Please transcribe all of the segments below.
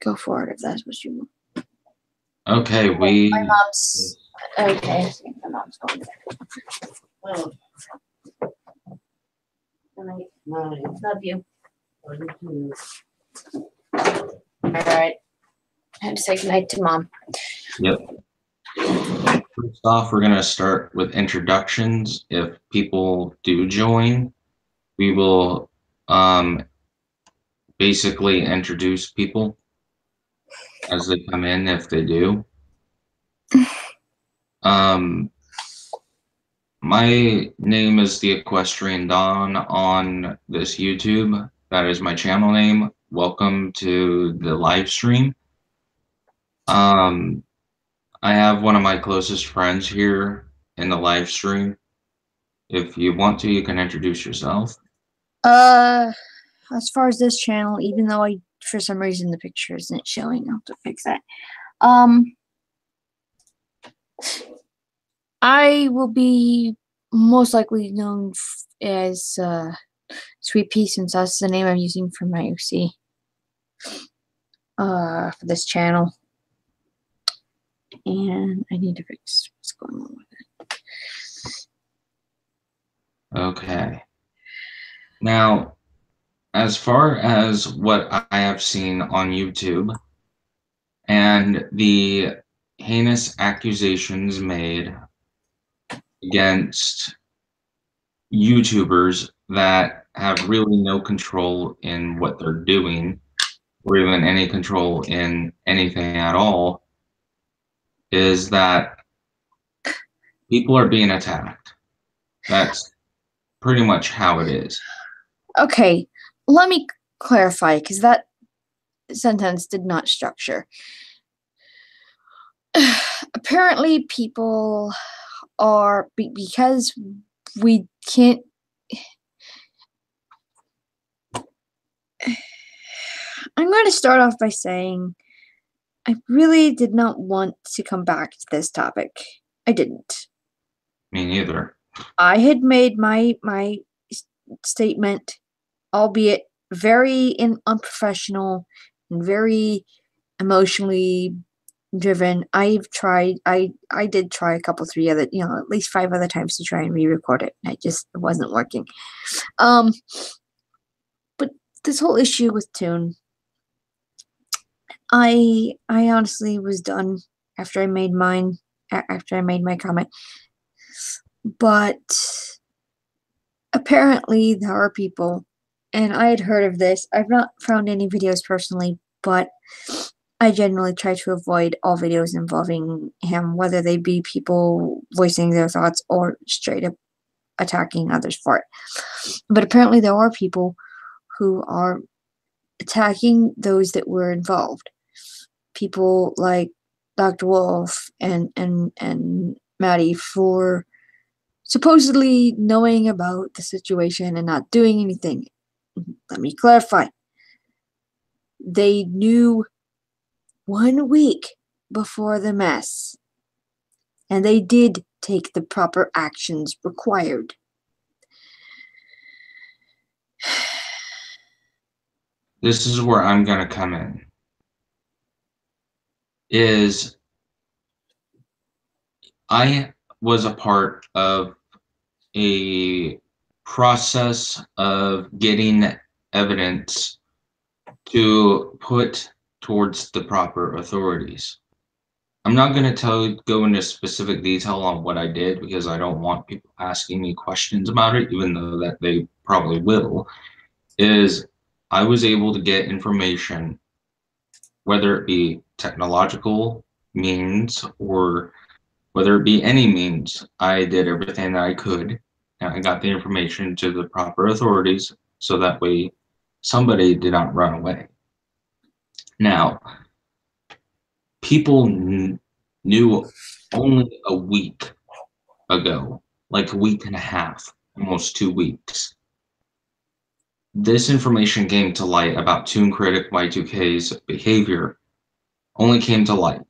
go for it if that's what you want. Okay, My mom's okay. I think my mom's going there. Oh, Good night. nice. Love you. Thank All right. I had to say goodnight to Mom. Yep. First off, we're gonna start with introductions. If people do join, we will basically introduce people as they come in if they do. My name is the Equestrian Dawn on this YouTube. That is my channel name. Welcome to the live stream. I have one of my closest friends here in the live stream. If you want to, you can introduce yourself. As far as this channel, even though for some reason the picture isn't showing, I'll have to fix that. I will be most likely known as Sweet Pea, since that's the name I'm using for my OC. For this channel. And I need to fix what's going on with it. Okay. Now, as far as what I have seen on YouTube and the heinous accusations made against YouTubers that have really no control in what they're doing, or even any control in anything at all, is that people are being attacked. That's pretty much how it is. Okay, let me clarify, because that sentence did not structure. Apparently, people are, because we can't. I'm going to start off by saying I really did not want to come back to this topic. I didn't. Me neither. I had made my statement, albeit very unprofessional and very emotionally driven. I did try a couple, 3 other, at least 5 other times to try and re-record it. It wasn't working. But this whole issue with Toon, I honestly was done after I made mine, after I made my comment. But apparently there are people, and I had heard of this. I've not found any videos personally, but I generally try to avoid all videos involving him, whether they be people voicing their thoughts or straight up attacking others for it. But apparently there are people who are attacking those that were involved. People like Dr. Wolf and Maddie for supposedly knowing about the situation and not doing anything. Let me clarify. They knew 1 week before the mess, and they did take the proper actions required. This is where I'm going to come in. I was a part of a process of getting evidence to put towards the proper authorities. I'm not going to go into specific detail on what I did, because I don't want people asking me questions about it, even though that they probably will. I was able to get information, whether it be technological means or whether it be any means. I did everything that I could, and I got the information to the proper authorities, so that way somebody did not run away. Now, people knew only a week ago, like a week and a half, almost 2 weeks. This information came to light about Toon Critic Y2K's behavior only came to light.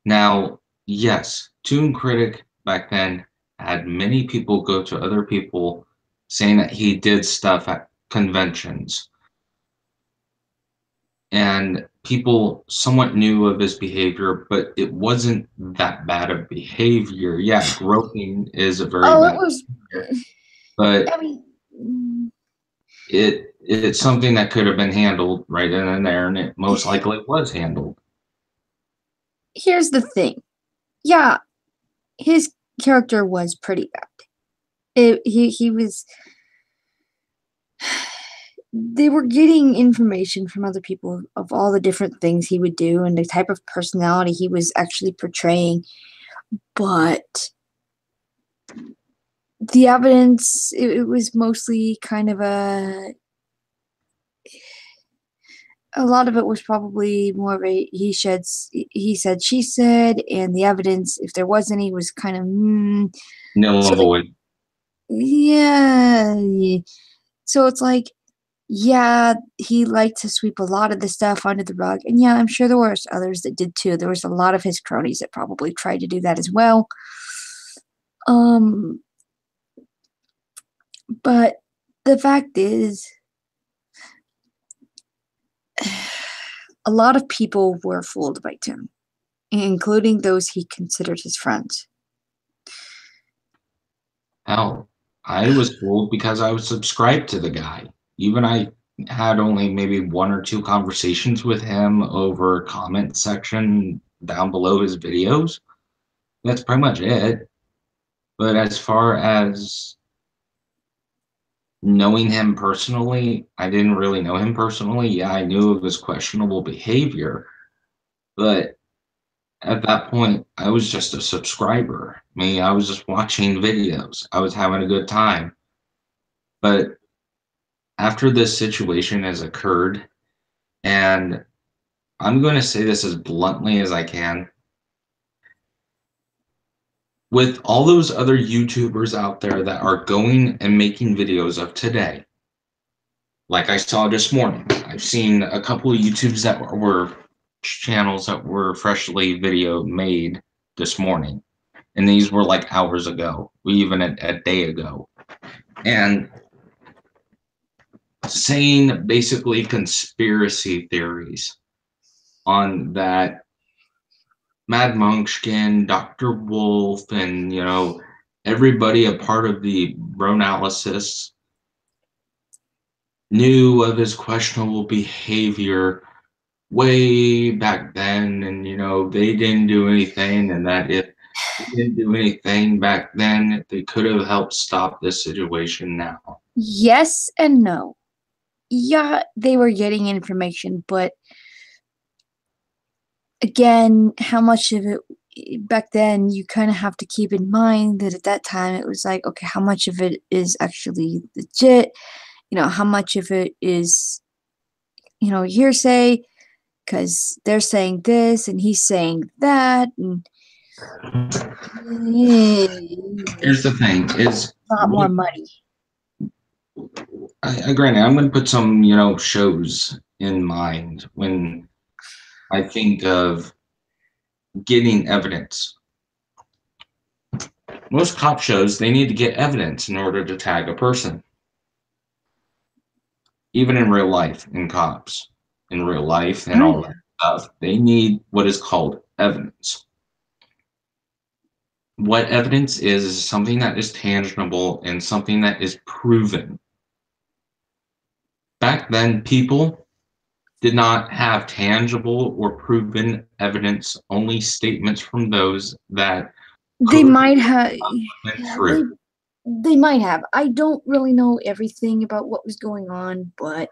Now, yes, Toon Critic back then had many people go to other people saying that he did stuff at conventions and people somewhat knew of his behavior, but it wasn't that bad of behavior. Yeah, groping is a very Oh, it bad was. behavior, but I mean, it's something that could have been handled right then and there, and it most likely was handled. here's the thing. Yeah, his character was pretty bad. He was. They were getting information from other people of all the different things he would do and the type of personality he was actually portraying, but the evidence, it was mostly kind of a lot of it was probably more of a he said, she said, and the evidence, if there was any, was kind of Nil so and void. yeah. So it's like, yeah, he liked to sweep a lot of the stuff under the rug, and yeah, I'm sure there were others that did too. There was a lot of his cronies that probably tried to do that as well. Um, but the fact is, a lot of people were fooled by Tim, including those he considered his friends. Hell, I was fooled because I was subscribed to the guy. Even I had only maybe one or two conversations with him over comment section down below his videos. That's pretty much it. But as far as knowing him personally, I didn't really know him personally. Yeah, I knew of his questionable behavior, but at that point, I was just a subscriber. I mean, I was just watching videos. I was having a good time. But after this situation has occurred, and I'm going to say this as bluntly as I can, with all those other YouTubers out there that are going and making videos of today, like I saw this morning, I've seen a couple of YouTubes that were channels that were freshly video made this morning, and these were like hours ago, even a day ago, and saying basically conspiracy theories on that Mad Munchkin, Dr. Wolf, and everybody a part of the Bronalysis knew of his questionable behavior way back then, and they didn't do anything, and that if they didn't do anything back then, they could have helped stop this situation now. Yes and no. Yeah, they were getting information, but again, how much of it back then, you kind of have to keep in mind that at that time it was like, okay, how much of it is actually legit? How much of it is, hearsay, because they're saying this and he's saying that, and Here's it's the thing: is a lot more money. granted, I'm going to put some shows in mind when I think of getting evidence. Most cop shows, they need to get evidence in order to tag a person. Even in real life, in cops, in real life, and Oh, all yeah. that stuff, they need what is called evidence. What evidence is something that is tangible and something that is proven. Back then, people did not have tangible or proven evidence, only statements from those that They could might have, have been yeah, true. they might have. I don't really know everything about what was going on, but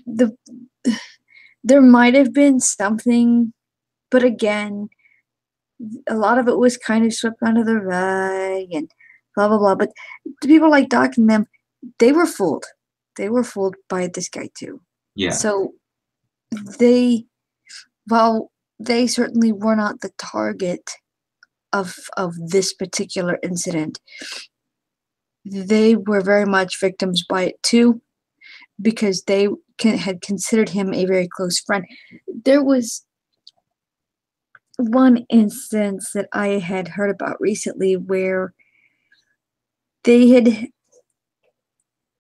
the there might have been something, but again, a lot of it was kind of swept under the rug and blah blah blah. But the people like Doc and them, they were fooled. They were fooled by this guy too. Yeah. So they, while they certainly were not the target of this particular incident, they were very much victims by it too, because they had considered him a very close friend. There was one instance that I had heard about recently where they had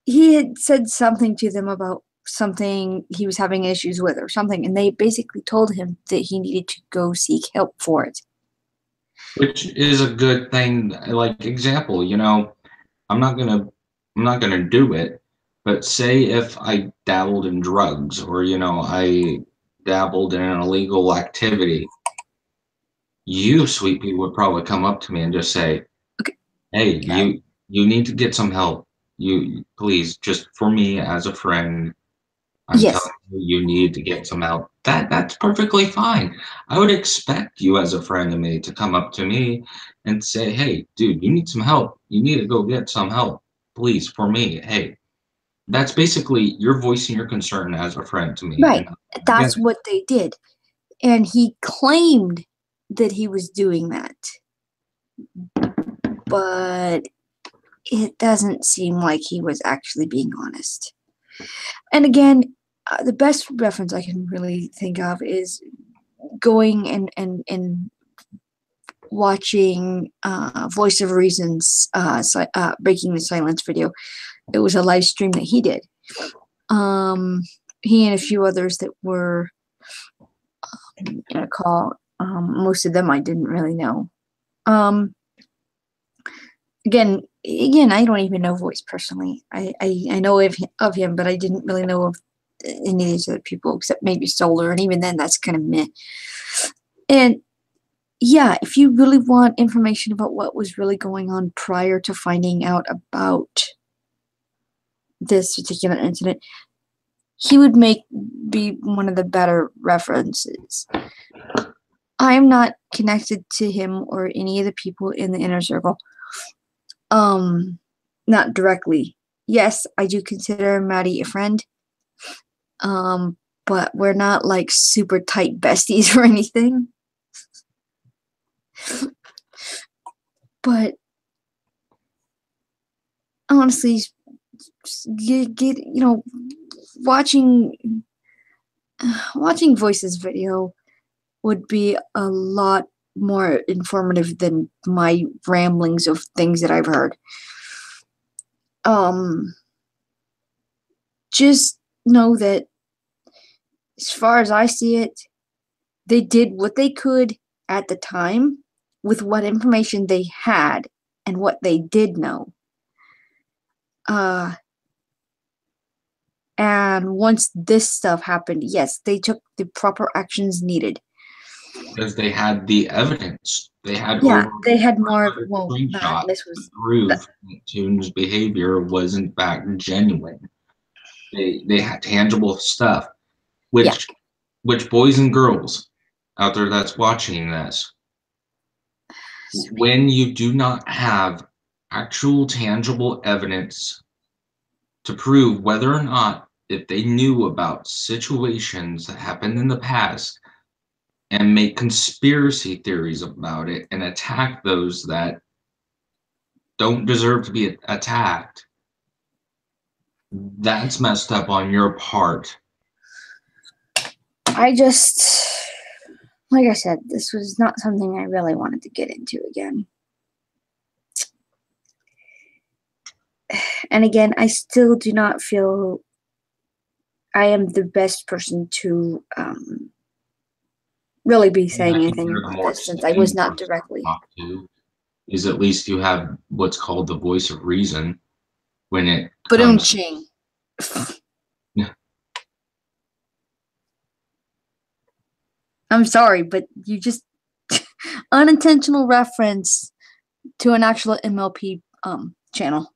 he had said something to them about something he was having issues with or something, and they basically told him that he needed to go seek help for it. Which is a good thing. Like example, I'm not gonna I'm not gonna do it, but say if I dabbled in drugs or I dabbled in an illegal activity, you sweet pea would probably come up to me and just say, Okay. "Hey, Yeah. you need to get some help. You please, just for me as a friend, I'm Yes. telling you, you need to get some help." That's perfectly fine. I would expect you as a friend of me to come up to me and say, "Hey, dude, you need some help. You need to go get some help, please, for me." Hey, that's basically you're voicing your concern as a friend to me, Right. and again, That's what they did. And he claimed that he was doing that. But it doesn't seem like he was actually being honest. And again, the best reference I can really think of is going and watching Voice of Reason's Breaking the Silence video. It was a live stream that he did. He and a few others that were in a call. Most of them I didn't really know. Again, I don't even know Voice personally. I know of him, but I didn't really know of any of these other people except maybe Solar, and even then, that's kind of meh. And yeah, if you really want information about what was really going on prior to finding out about this particular incident, he would be one of the better references. I am not connected to him or any of the people in the inner circle. Not directly. Yes, I do consider Maddie a friend. But we're not like super tight besties or anything. But honestly, watching Voice's video would be a lot more informative than my ramblings of things that I've heard. Just know that as far as I see it, they did what they could at the time with what information they had and what they did know. And once this stuff happened, yes, they took the proper actions needed. because they had the evidence, they had Yeah, over they had more. 100 Well, screenshots this to was that. prove that Toon's behavior was in fact genuine. They had tangible stuff, Yeah, which boys and girls out there that's watching this, when you do not have actual tangible evidence to prove whether or not if they knew about situations that happened in the past and make conspiracy theories about it and attack those that don't deserve to be attacked, that's messed up on your part. I just, like I said, this was not something I really wanted to get into again. And again, I still do not feel I am the best person to really be And I saying think anything you're the about more this since I was sane not person to directly. talk to, is at least you have what's called the voice of reason when it But comes. ching. I'm sorry, but you just unintentional reference to an actual MLP channel.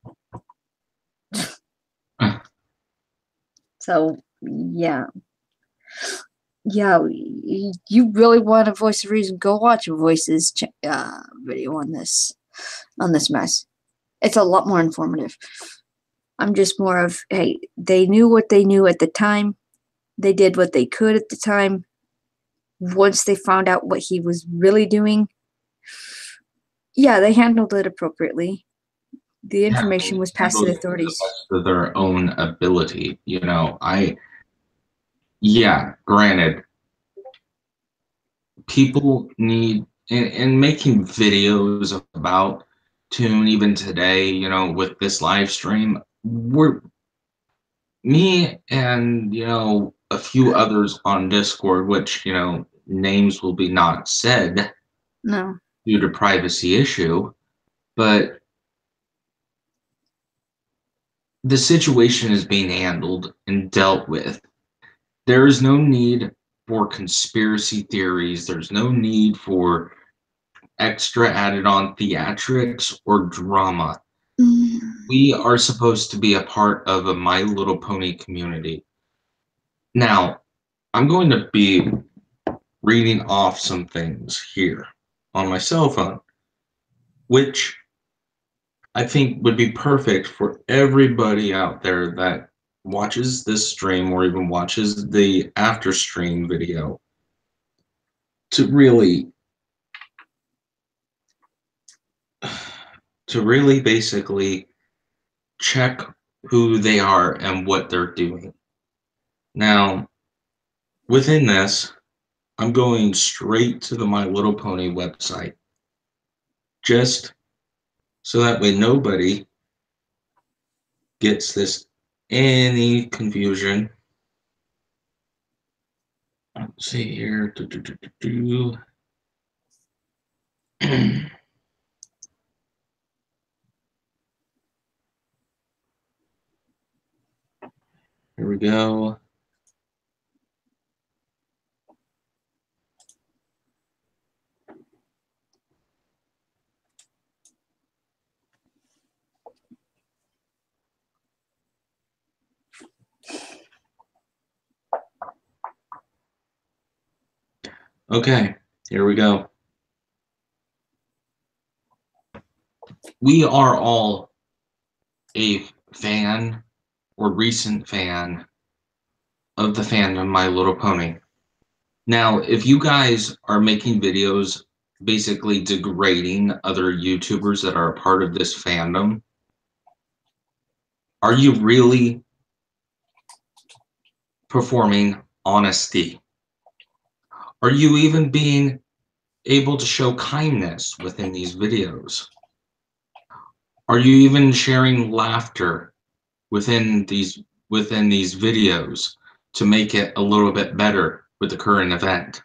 So yeah, you really want a voice of reason? Go watch a Voices video on this mess. It's a lot more informative. I'm just more of, hey, they knew what they knew at the time. They did what they could at the time. Once they found out what he was really doing, yeah, they handled it appropriately. The Yeah, information they was passed to handled the it to the authorities. best of their own ability. Yeah, granted, people need in making videos about Tune even today, with this live stream, me and, a few others on Discord, which, names will be not said No. due to privacy issue, but the situation is being handled and dealt with. There is no need for conspiracy theories. There's no need for extra added on theatrics or drama. Mm. We are supposed to be a part of a My Little Pony community. Now, I'm going to be reading off some things here on my cell phone, which I think would be perfect for everybody out there that watches this stream or even watches the after stream video to really basically check who they are and what they're doing. Now, within this, I'm going straight to the My Little Pony website, just so that way nobody gets this any confusion. Let's see here. Here we go. Okay, here we go. We are all a fan or recent fan of the fandom My Little Pony. Now, if you guys are making videos basically degrading other YouTubers that are a part of this fandom, are you really performing honesty? Are you even being able to show kindness within these videos? Are you even sharing laughter within these videos to make it a little bit better with the current event?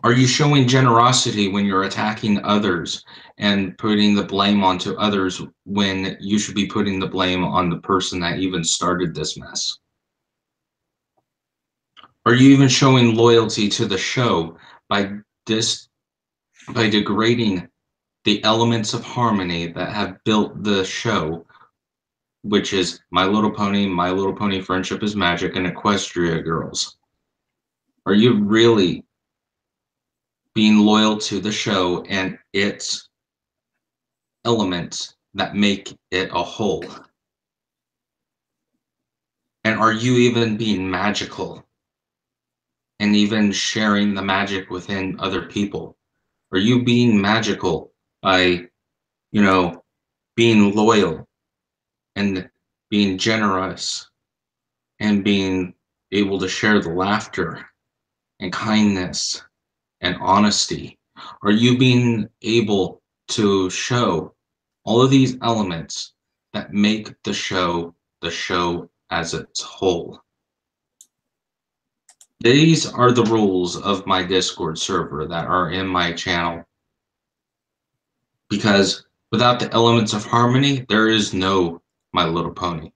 Are you showing generosity when you're attacking others and putting the blame onto others when you should be putting the blame on the person that even started this mess? Are you even showing loyalty to the show by by degrading the elements of harmony that have built the show, which is My Little Pony Friendship is Magic, and Equestria Girls? Are you really being loyal to the show and its elements that make it a whole? And are you even being magical and even sharing the magic within other people? Are you being magical by, being loyal and being generous and being able to share the laughter and kindness and honesty? Are you being able to show all of these elements that make the show as its whole? These are the rules of my Discord server that are in my channel, because without the elements of harmony, there is no My Little Pony.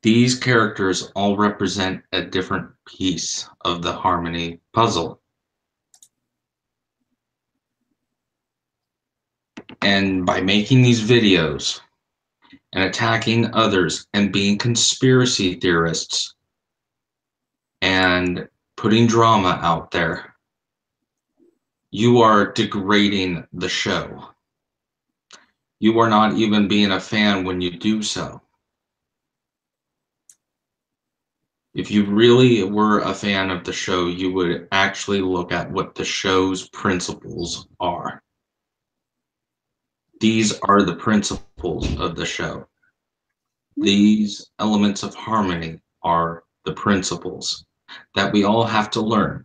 These characters all represent a different piece of the harmony puzzle. And by making these videos and attacking others and being conspiracy theorists and putting drama out there, you are degrading the show. You are not even being a fan when you do so. If you really were a fan of the show, you would actually look at what the show's principles are. These are the principles of the show. These elements of harmony are the principles that we all have to learn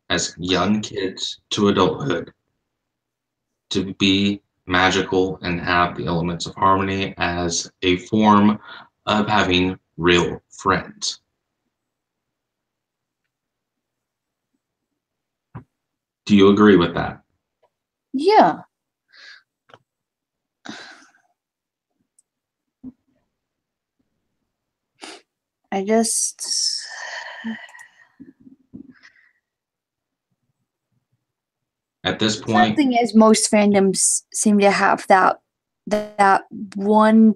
as young kids to adulthood to be magical and have the elements of harmony as a form of having real friends. Do you agree with that? Yeah. I just... At this The point, thing is, most fandoms seem to have that one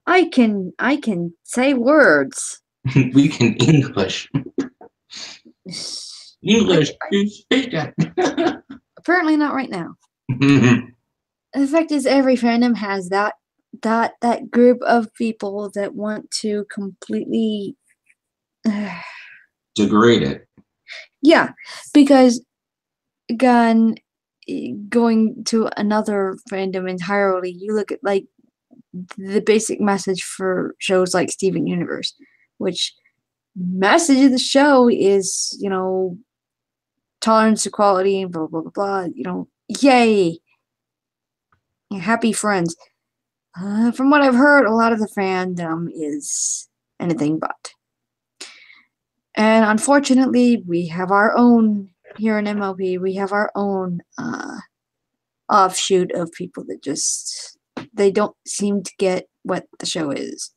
I can say words. we can English. English, you speak it. Apparently not right now. The fact is, every fandom has that group of people that want to completely Degrade it. yeah, because again, going to another fandom entirely, you look at like the basic message for shows like Steven Universe, which message of the show is, you know, tolerance, equality, and blah blah blah blah. You know, yay, happy friends. From what I've heard, a lot of the fandom is anything but. And unfortunately, we have our own here in MLP. We have our own offshoot of people that just they don't seem to get what the show is.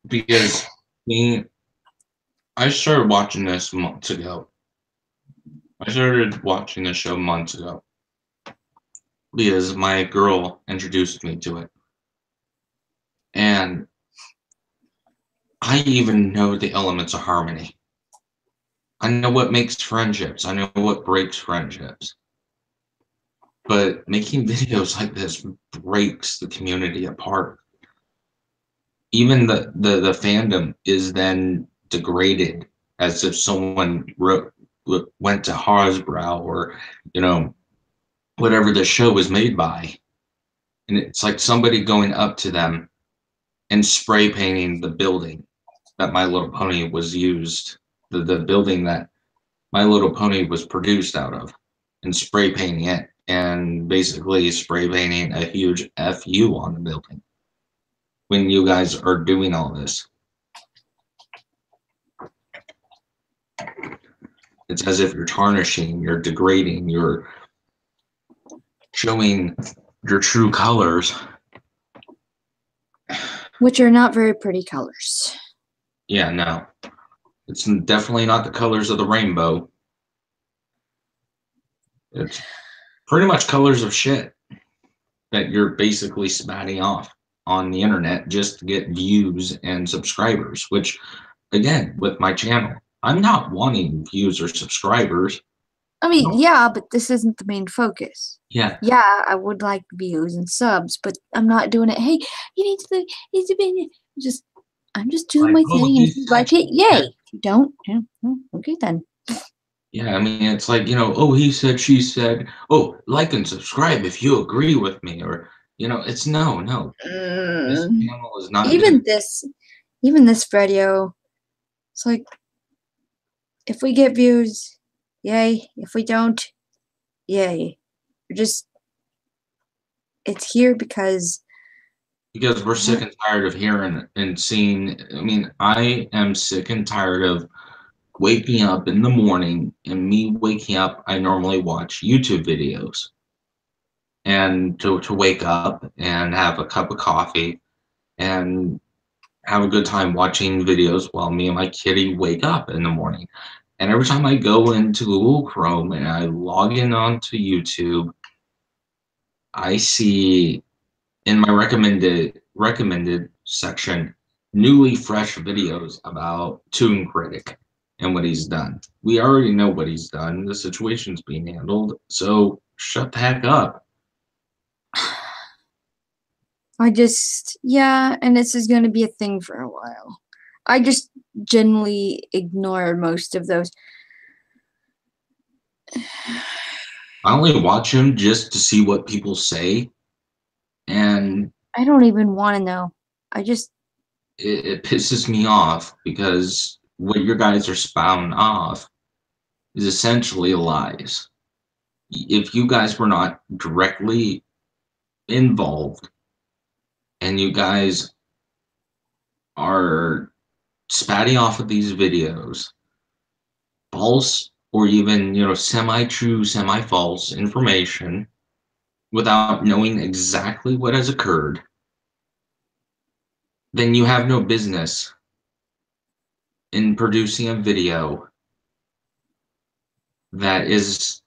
Because I started watching this months ago. I started watching the show months ago because my girl introduced me to it. And I even know the elements of harmony. I know what makes friendships. I know what breaks friendships. But making videos like this breaks the community apart. Even the fandom is then degraded as if someone went to Hasbro or, you know, whatever the show was made by. And it's like somebody going up to them and spray painting the building that My Little Pony was used, the building that My Little Pony was produced out of, and spray painting it, and basically spray painting a huge FU on the building when you guys are doing all this. It's as if you're tarnishing, you're degrading, you're showing your true colors. Which are not very pretty colors. Yeah, no. It's definitely not the colors of the rainbow. It's pretty much colors of shit that you're basically spatting off on the internet just to get views and subscribers, which, again, with my channel, I'm not wanting views or subscribers. I mean, yeah, but this isn't the main focus. Yeah. Yeah, I would like views and subs, but I'm not doing it. Hey, you need to be just. I'm just doing Like, my thing, and if you like it, yay. If you don't, yeah, well, okay then. Yeah, I mean, it's like, you know, oh, he said, she said, oh, like and subscribe if you agree with me, or, you know, it's no. This channel is not Even good. this video, it's like, if we get views, yay. If we don't, yay. It's here because We're sick and tired of hearing and seeing. I mean, I am sick and tired of waking up in the morning, and me waking up, I normally watch YouTube videos. And to wake up and have a cup of coffee and have a good time watching videos while me and my kitty wake up in the morning. And every time I go into Google Chrome and I log in onto YouTube, I see in my recommended section newly fresh videos about Toon Critic and what he's done. We already know what he's done. The situation's being handled, so shut the heck up. yeah, and this is going to be a thing for a while. I just generally ignore most of those. I only watch him just to see what people say, and I don't even want to know. I just it pisses me off because what your guys are spouting off is essentially lies. If you guys were not directly involved and you guys are spouting off of these videos, false or even, semi-true, semi-false information without knowing exactly what has occurred, then you have no business in producing a video that is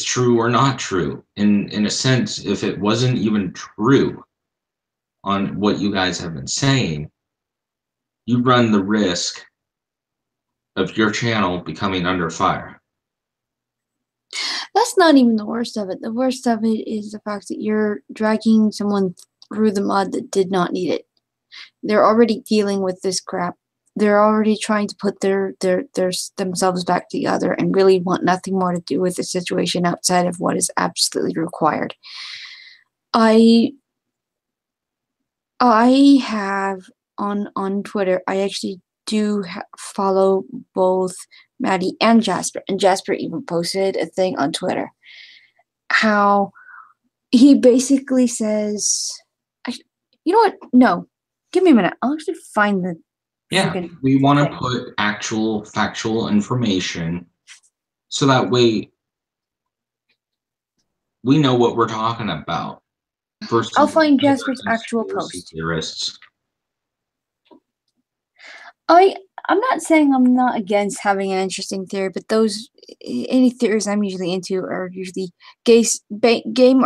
true or not true. In a sense, if it wasn't even true on what you guys have been saying, you run the risk of your channel becoming under fire. That's not even the worst of it. The worst of it is the fact that you're dragging someone through the mud that did not need it. They're already dealing with this crap. They're already trying to put their themselves back together and really want nothing more to do with the situation outside of what is absolutely required. I have on Twitter, I actually do follow both Maddie and Jasper even posted a thing on Twitter how he basically says, you know what? No, give me a minute. I'll actually find the Yeah, freaking we want to thing. put actual factual information so that way we know what we're talking about versus I'll find other Jasper's actual conspiracy post. theorists. I'm not saying I'm not against having an interesting theory, but those any theories I'm usually into are usually game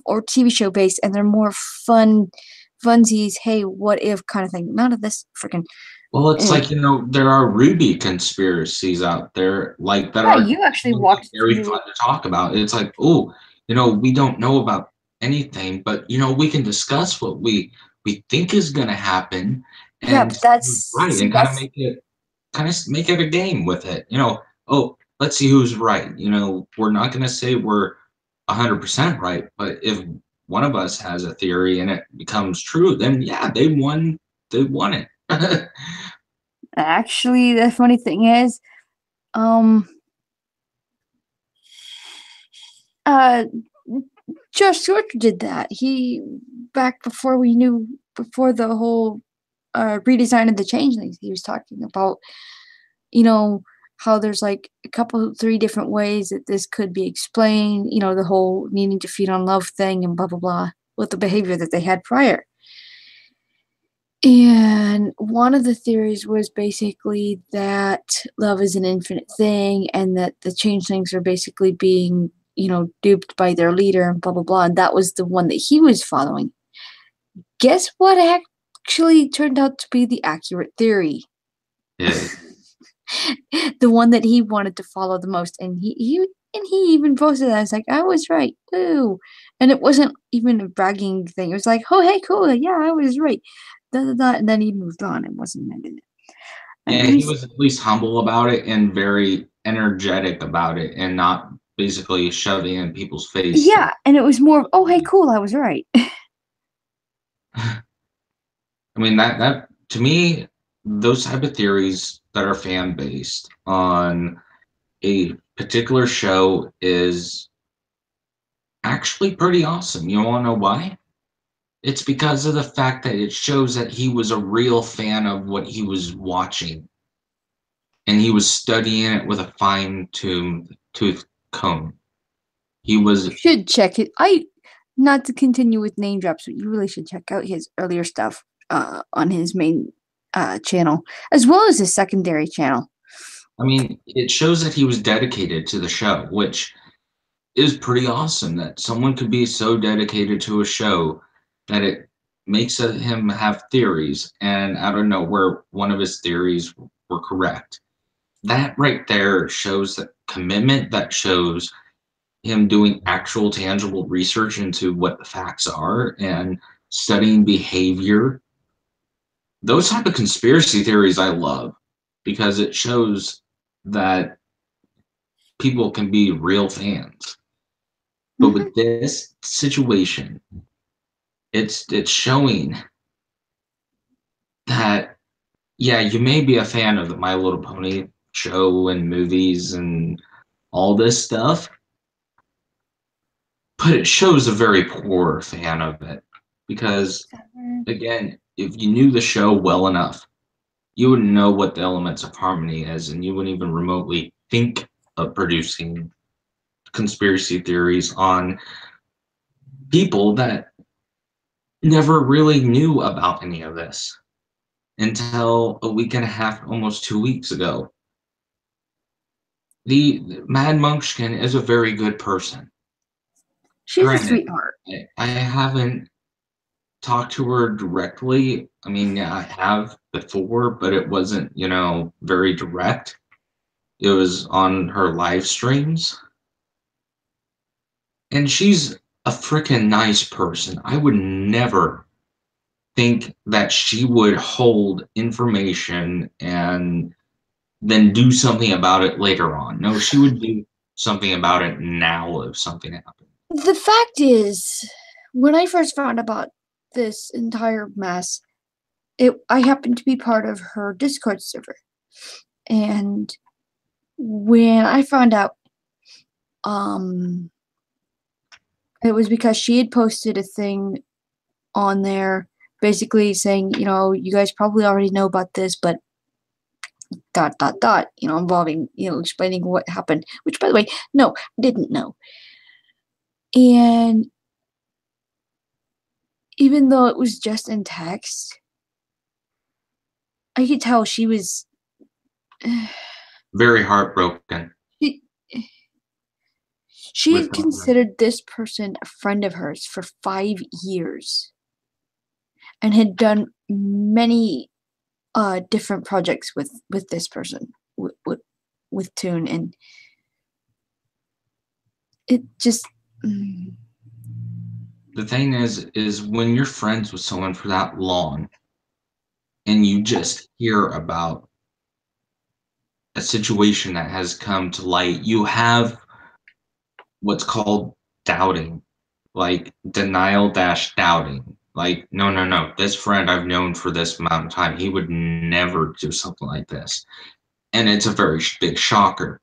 or TV show based, and they're more funsies. Hey, what if kind of thing. None of this freaking. Well, it's like, there are Ruby conspiracies out there, like, that Yeah, are you actually really walked very through. fun to talk about. It's like, oh, we don't know about anything, but we can discuss what we think is going to happen Yeah, and but see who's right, and that's kind of make it a game with it. Oh, let's see who's right. We're not going to say we're 100% right, but if one of us has a theory and it becomes true, then yeah, they won. They won it. actually the funny thing is, um, uh, Josh George did that. He back before the whole redesign of the changelings. He was talking about how there's like a couple, three different ways that this could be explained, the whole needing to feed on love thing and blah, blah, blah, with the behavior that they had prior. And one of the theories was basically that love is an infinite thing and that the changelings are basically being, duped by their leader and blah, blah, blah. And that was the one that he was following. Guess what actually turned out to be the accurate theory? Yeah. The one that he wanted to follow the most, and he even posted that. I was like, I was right, ooh, and it wasn't even a bragging thing. It was like, oh hey, cool, yeah, I was right, da, da, da. And then he moved on. It wasn't meant. And Yeah, he he's was at least humble about it and very energetic about it and not basically shoving in people's face. yeah, and it was more of, oh hey, cool, I was right. I mean, that to me, those type of theories that are fan based on a particular show is actually pretty awesome. You want to know why? It's because of the fact that it shows that he was a real fan of what he was watching and he was studying it with a fine tooth comb. He You was. should check it. Not to continue with name drops, but you really should check out his earlier stuff on his main channel as well as his secondary channel. I mean, it shows that he was dedicated to the show, which is pretty awesome that someone could be so dedicated to a show that it makes him have theories, and out of nowhere, one of his theories were correct. That right there shows that commitment, that shows him doing actual tangible research into what the facts are and studying behavior. Those type of conspiracy theories I love because it shows that people can be real fans. But Mm-hmm. with this situation, it's showing that yeah, you may be a fan of the My Little Pony show and movies and all this stuff, but it shows a very poor fan of it because, again, if you knew the show well enough, you wouldn't know what the elements of harmony is, and you wouldn't even remotely think of producing conspiracy theories on people that never really knew about any of this until a week and a half, almost 2 weeks ago. The Mad Munchkin is a very good person. She's a Granted, sweetheart. I haven't talked to her directly. I mean, yeah, I have before, but it wasn't, very direct. It was on her live streams. And she's a freaking nice person. I would never think that she would hold information and then do something about it later on. No, she would do something about it now if something happened. The fact is, when I first found about this entire mess, I happened to be part of her Discord server. And when I found out, it was because she had posted a thing on there basically saying, you guys probably already know about this, but ... involving, explaining what happened, which, by the way, no, I didn't know. And even though it was just in text, I could tell she was Very heartbroken she, she with had considered this person a friend of hers for 5 years and had done many different projects with this person, with Toon, and it just the thing is when you're friends with someone for that long and you just hear about a situation that has come to light, you have what's called doubting, like denial dash doubting. Like, no, no, no. This friend I've known for this amount of time, he would never do something like this. And it's a very big shocker.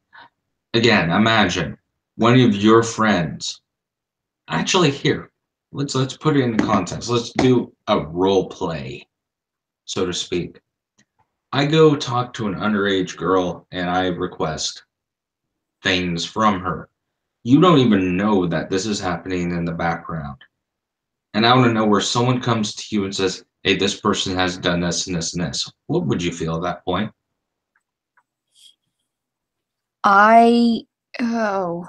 Again, imagine one of your friends. Actually, here, let's put it in context. Let's do a role play, so to speak. I go talk to an underage girl and I request things from her. You don't even know that this is happening in the background. And out of nowhere, someone comes to you and says, hey, this person has done this and this and this. What would you feel at that point? oh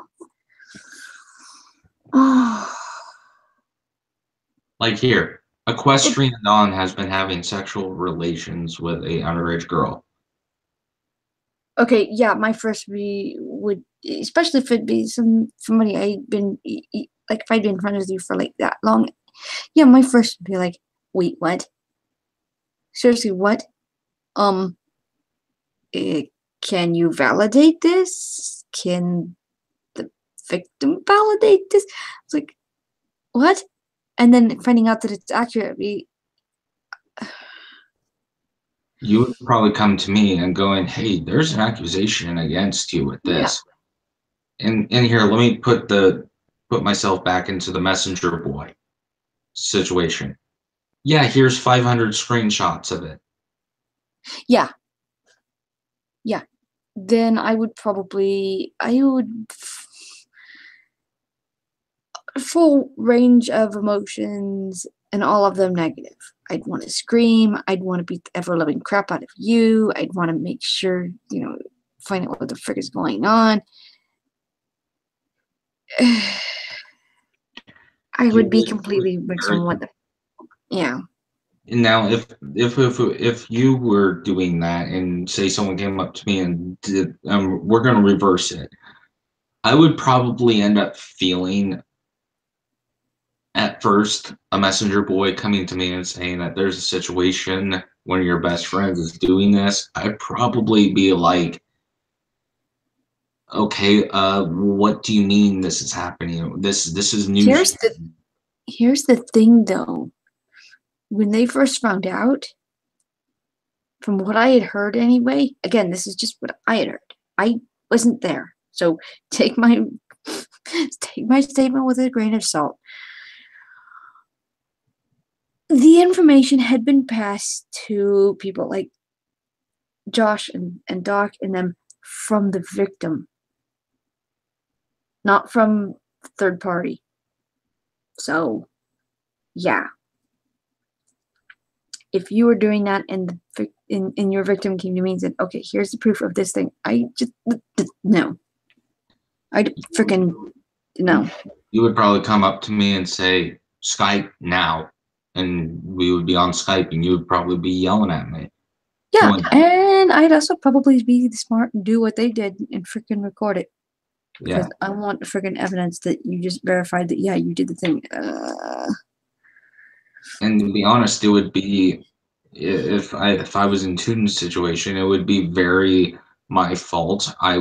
Like here, Equestrian Dawn has been having sexual relations with a underage girl. Okay, yeah, my first would, especially if it'd be somebody I'd been like, if I'd been friends with you for like that long, yeah, my first would be like, wait, what? Seriously, what? Can you validate this? Can the victim validate this? It's like, what? And then finding out that it's accurate, You would probably come to me and going, hey, there's an accusation against you with this. Yeah. And here, let me put myself back into the messenger boy situation. Yeah, here's 500 screenshots of it. Yeah. Then I would full range of emotions, and all of them negative. I'd want to scream. I'd want to beat the ever-loving crap out of you. I'd want to make sure, find out what the frick is going on. I would be completely mixed on what the... Yeah. And now, if you were doing that, and say someone came up to me and did, we're going to reverse it, I would probably end up feeling, at first, a messenger boy coming to me and saying that there's a situation, one of your best friends is doing this. I'd probably be like, okay, what do you mean this is happening? This is news. Here's the thing, though. When they first found out, from what I had heard anyway, again, this is just what I had heard. I wasn't there, so take my take my statement with a grain of salt. The information had been passed to people like Josh and Doc and them from the victim, not from third party. So, yeah. If you were doing that and your victim came to me and said, okay, here's the proof of this thing, I just, no. I freaking, no. You would probably come up to me and say, Skype now. And we would be on Skype and you would probably be yelling at me. Yeah, Going, and I'd also probably be smart and do what they did and freaking record it. Because yeah. I want freaking evidence that you just verified that, yeah, you did the thing. And to be honest, it would be, if I was in Tune's situation, it would be very my fault. I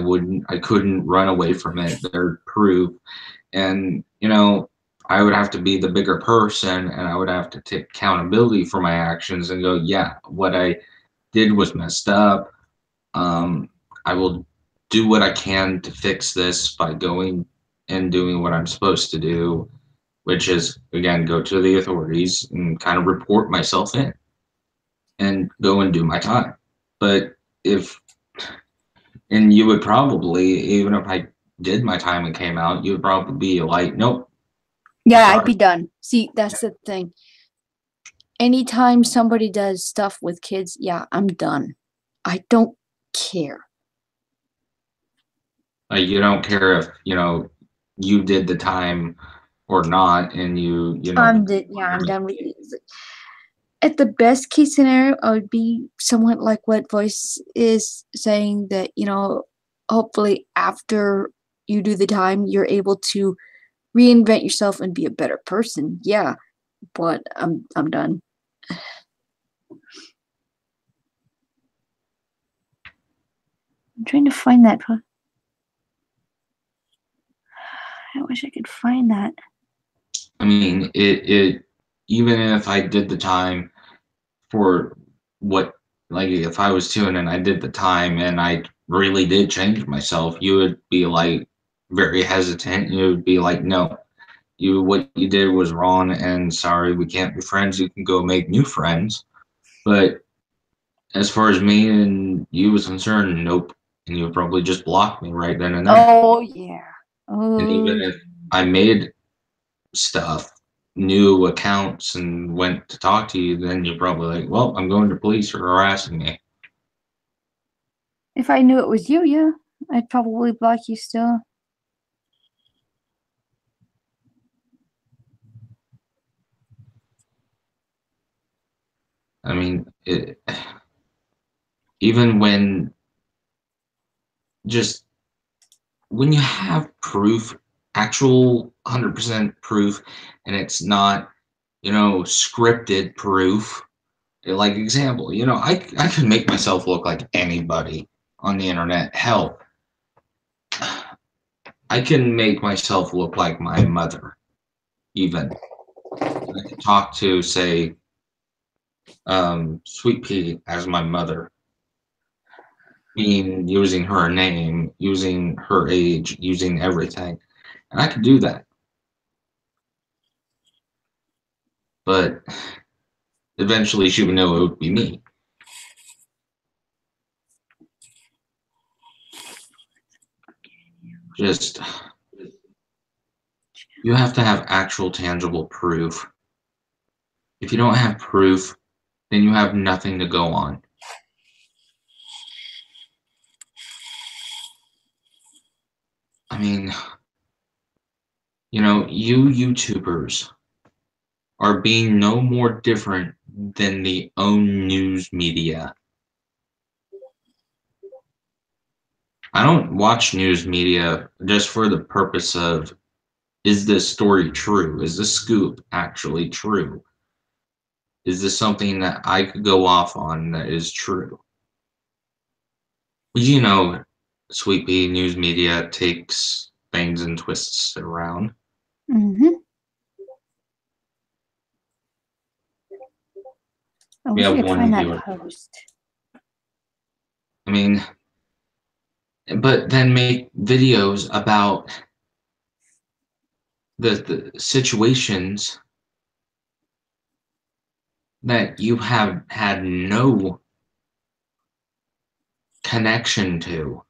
couldn't run away from it. Their proof. And, I would have to be the bigger person and I would have to take accountability for my actions and go, yeah, what I did was messed up. I will do what I can to fix this by going and doing what I'm supposed to do, which is, again, go to the authorities and kind of report myself in and go and do my time. But and you would probably, even if I did my time and came out, you would probably be like, nope. Yeah, Sorry. I'd be done. See, that's the thing. Anytime somebody does stuff with kids, yeah, I'm done. I don't care. You don't care if, you did the time or not, and I'm done with it. At the best case scenario, I would be somewhat like what Voice is saying that, hopefully after you do the time, you're able to reinvent yourself and be a better person. Yeah, but I'm done. I'm trying to find that. I wish I could find that. I mean, it even if I did the time for what, like, if I was tuning and I did the time and I really did change myself, you would be like very hesitant. You would be like, no, what you did was wrong and sorry, we can't be friends. You can go make new friends. But as far as me and you was concerned, nope. And you would probably just block me right then and there. Oh yeah. And Oh. even if I made stuff, new accounts, and went to talk to you, then you're probably like, well, I'm going to police for harassing me. If I knew it was you, yeah, I'd probably block you still. I mean, even just when you have proof, actual 100% proof, and it's not, scripted proof. Like example, I can make myself look like anybody on the internet. Hell, I can make myself look like my mother, even. I can talk to, say, Sweet Pea as my mother, using her name, using her age, using everything. And I could do that. But eventually she would know it would be me. Just, you have to have actual tangible proof. If you don't have proof, then you have nothing to go on. I mean, you YouTubers are being no more different than the own news media. I don't watch news media just for the purpose of, is this story true? Is this scoop actually true? Is this something that I could go off on that is true? Sweet Pea news media takes things and twists it around. Mm-hmm. I We wish I have could one find that viewer. post. I mean, but then make videos about the situations that you have had no connection to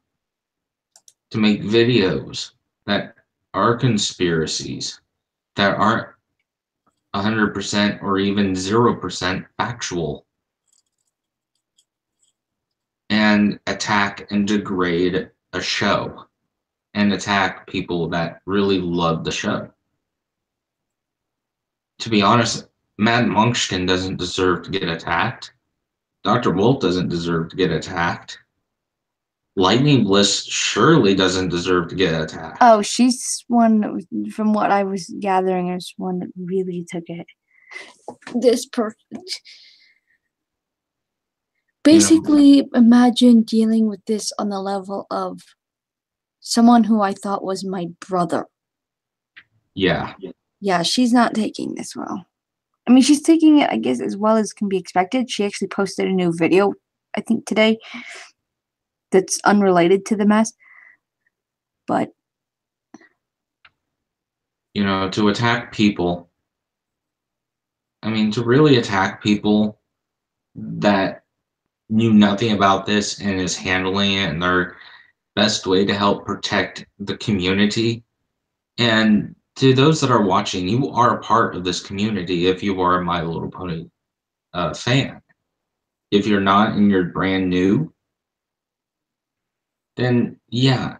make videos that are conspiracies, that aren't 100% or even 0% factual, and attack and degrade a show and attack people that really love the show. To be honest, Matt Munchkin doesn't deserve to get attacked. Dr. Wolf doesn't deserve to get attacked. Lightning Bliss surely doesn't deserve to get attacked. Oh, she's one that was, from what I was gathering, is one that really took it. This person. Basically, imagine dealing with this on the level of someone who I thought was my brother. Yeah. Yeah, she's not taking this well. I mean, she's taking it, I guess, as well as can be expected. She actually posted a new video, I think, today that's unrelated to the mess. But, You know, to attack people, I mean, to really attack people that knew nothing about this and is handling it in their best way to help protect the community. And to those that are watching, you are a part of this community if you are a My Little Pony fan. If you're not and you're brand new, then yeah,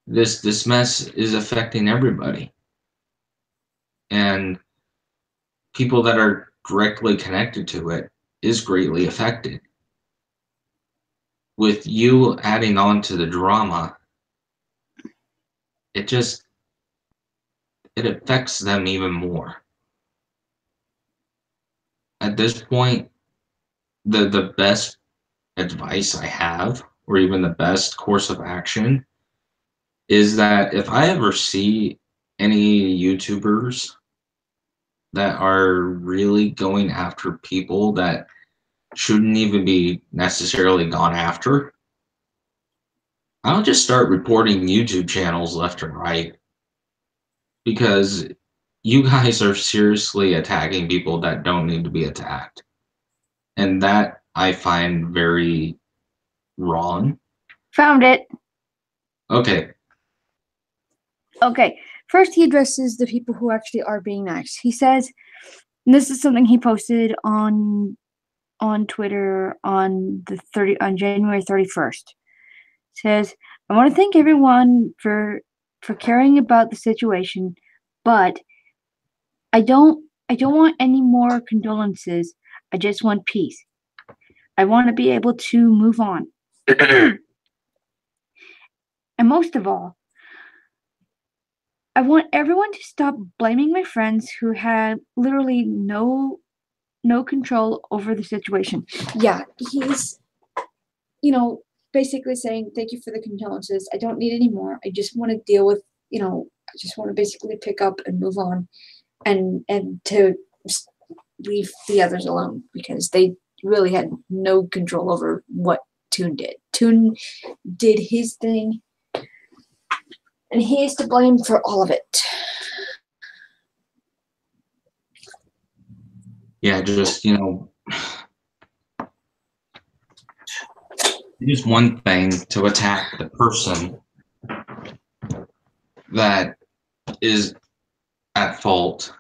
this mess is affecting everybody. And people that are directly connected to it is greatly affected. With you adding on to the drama, it affects them even more. At this point, the best advice I have, or even the best course of action, is that if I ever see any YouTubers that are really going after people that shouldn't even be necessarily gone after, I'll just start reporting YouTube channels left and right, because you guys are seriously attacking people that don't need to be attacked. And that I find very wrong. found it. Okay. Okay, first he addresses the people who actually are being nice. He says, and this is something he posted on Twitter on January 31st. Says, I want to thank everyone for caring about the situation, but I don't want any more condolences. I just want peace. I want to be able to move on. And most of all, I want everyone to stop blaming my friends who had literally no control over the situation. Yeah, he's, basically saying, thank you for the condolences. I don't need any more. I just want to deal with, I just want to basically pick up and move on and to leave the others alone, because they really had no control over what Toon did. Toon did his thing, and he is to blame for all of it. Yeah, just, just one thing to attack the person that is at fault,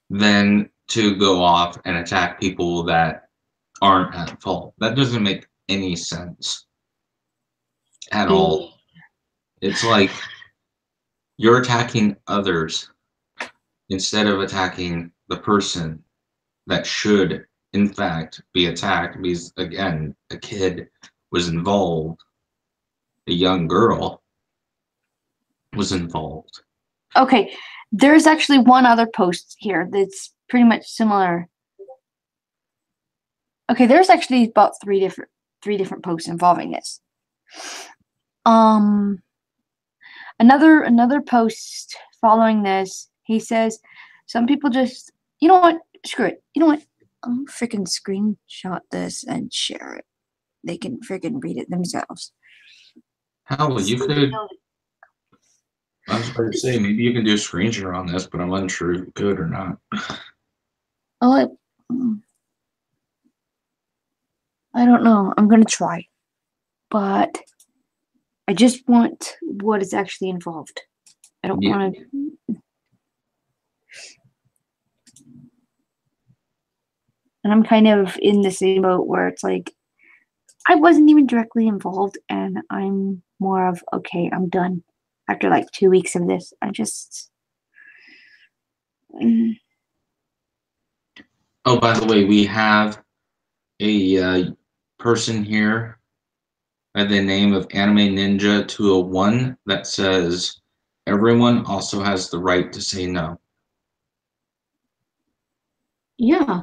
than to go off and attack people that aren't at fault. That doesn't make any sense at all. It's like you're attacking others instead of attacking the person that should, in fact, be attacked, because, again, a kid was involved, a young girl was involved. Okay, there's actually one other post here that's pretty much similar. Okay, there's actually about three different posts involving this. Another post following this, he says, some people just, you know what, screw it. You know what? I'll freaking screenshot this and share it. They can freaking read it themselves. Hell, you So could. I was about to say maybe you can do a screen share on this, but I'm unsure if you could or not. oh, I don't know. I'm gonna try, but I just want what is actually involved. I don't Yeah. want to. And I'm kind of in the same boat where it's like I wasn't even directly involved, and I'm more of okay, I'm done. After like 2 weeks of this, I just. Oh, by the way, we have a person here by the name of Anime Ninja 201 that says everyone also has the right to say no. Yeah.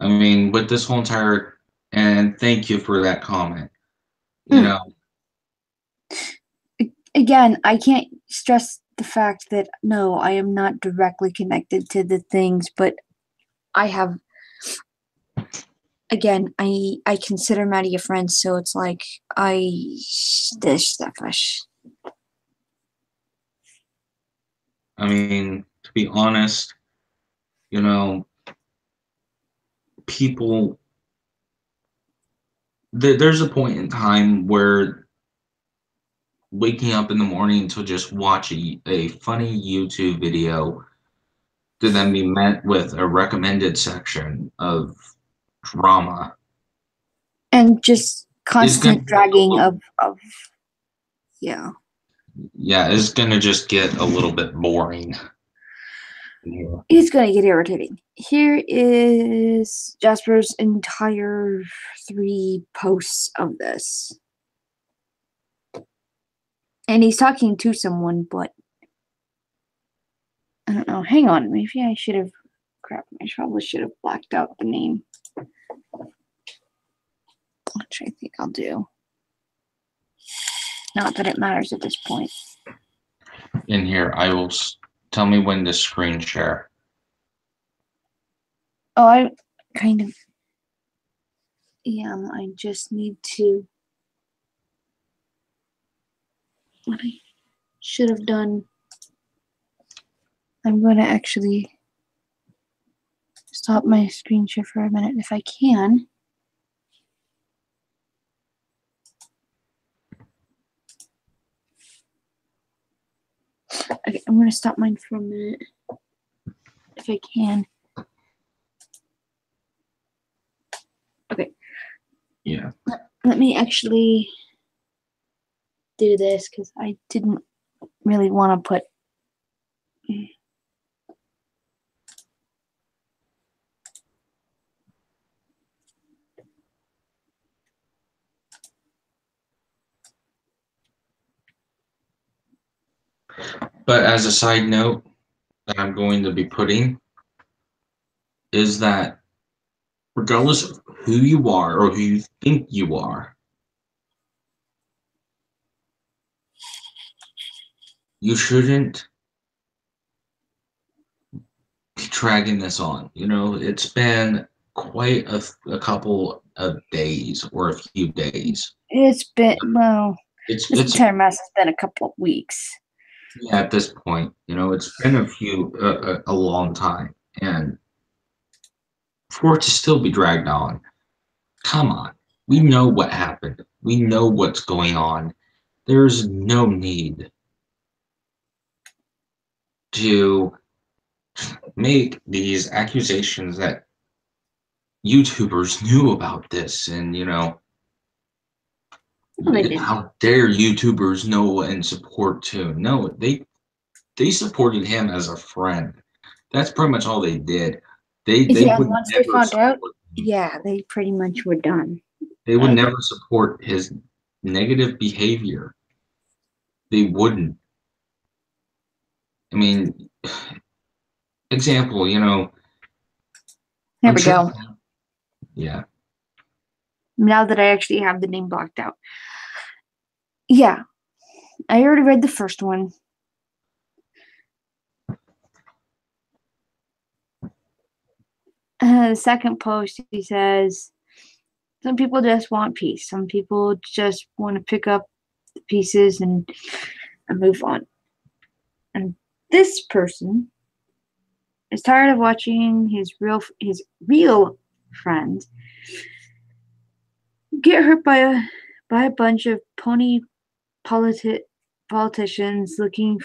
I mean, with this whole entire, and thank you for that comment. You know, Again, I can't stress the fact that no, I am not directly connected to the things, but I have. Again, I consider Maddie a friend, so it's like this stuff. I mean, to be honest, you know, people, there's a point in time where waking up in the morning to just watch a funny YouTube video to then be met with a recommended section of drama And just is going constant dragging of yeah. yeah, is going to just get a little bit boring. Yeah. It's gonna get irritating. Here is Jasper's entire 3 posts of this. And he's talking to someone, but I don't know. Hang on. Maybe I should have. Crap. I probably should have blacked out the name. Which I think I'll do. Not that it matters at this point. In here, I will tell me when to screen share. Oh, I kind of am. I just need to. What I should have done. I'm going to actually stop my screen share for a minute if I can. Okay, I'm going to stop mine for a minute if I can. Okay. Yeah. Let me actually do this because I didn't really want to put. But as a side note that I'm going to be putting is that regardless of who you are or who you think you are, you shouldn't be dragging this on. You know, it's been quite a couple of days or a few days. It's been, well, It's this it's entire mess has been a couple of weeks. yeah, at this point, you know, it's been a long time, and for it to still be dragged on, come on. We know what happened. We know what's going on. There's no need to make these accusations that YouTubers knew about this, and you know, No, they didn't. how dare YouTubers know and support too? No, they supported him as a friend. That's pretty much all they did. They Yeah, would once they never found out, support him. yeah, they pretty much were done. They would Like, never support his negative behavior. They wouldn't. I mean, example, you know, there I'm we sure. go. Yeah. Now that I actually have the name blocked out. Yeah, I already read the first one. The second post, he says, some people just want peace. Some people just want to pick up the pieces and move on. And this person is tired of watching his real friends get hurt by a bunch of pony politicians looking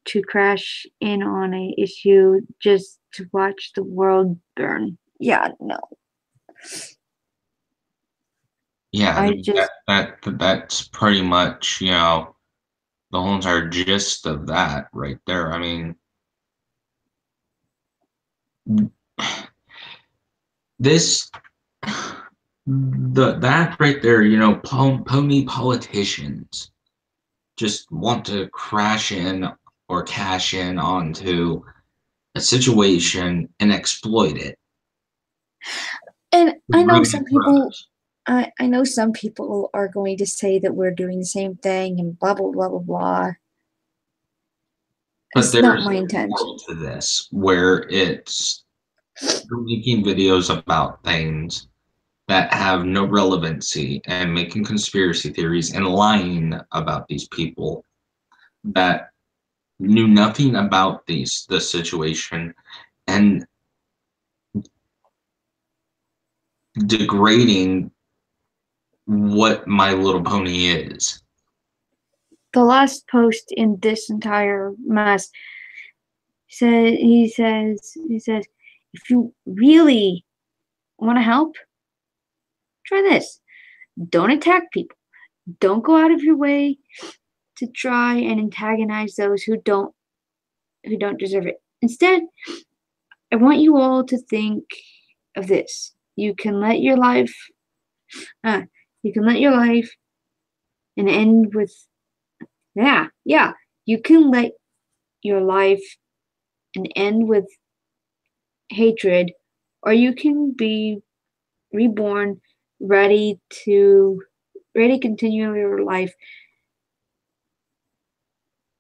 to crash in on a issue just to watch the world burn. Yeah, no. Yeah, I I mean, just that's pretty much, the whole entire gist of that right there. I mean, this that right there, pony politicians just want to crash in or cash in onto a situation and exploit it. and I know Ruin it some for people others. I know some people are going to say that we're doing the same thing and blah blah blah blah blah. But It's not there's my more intention. to this where it's making videos about things that have no relevancy and making conspiracy theories and lying about these people that knew nothing about the situation and degrading what My Little Pony is. The last post in this entire mess he says, if you really want to help, try this. Don't attack people. Don't go out of your way to try and antagonize those who don't deserve it. Instead, I want you all to think of this. You can let your life uh, you can let your life and end with yeah. You can let your life and end with hatred, or you can be reborn, ready to continue your life.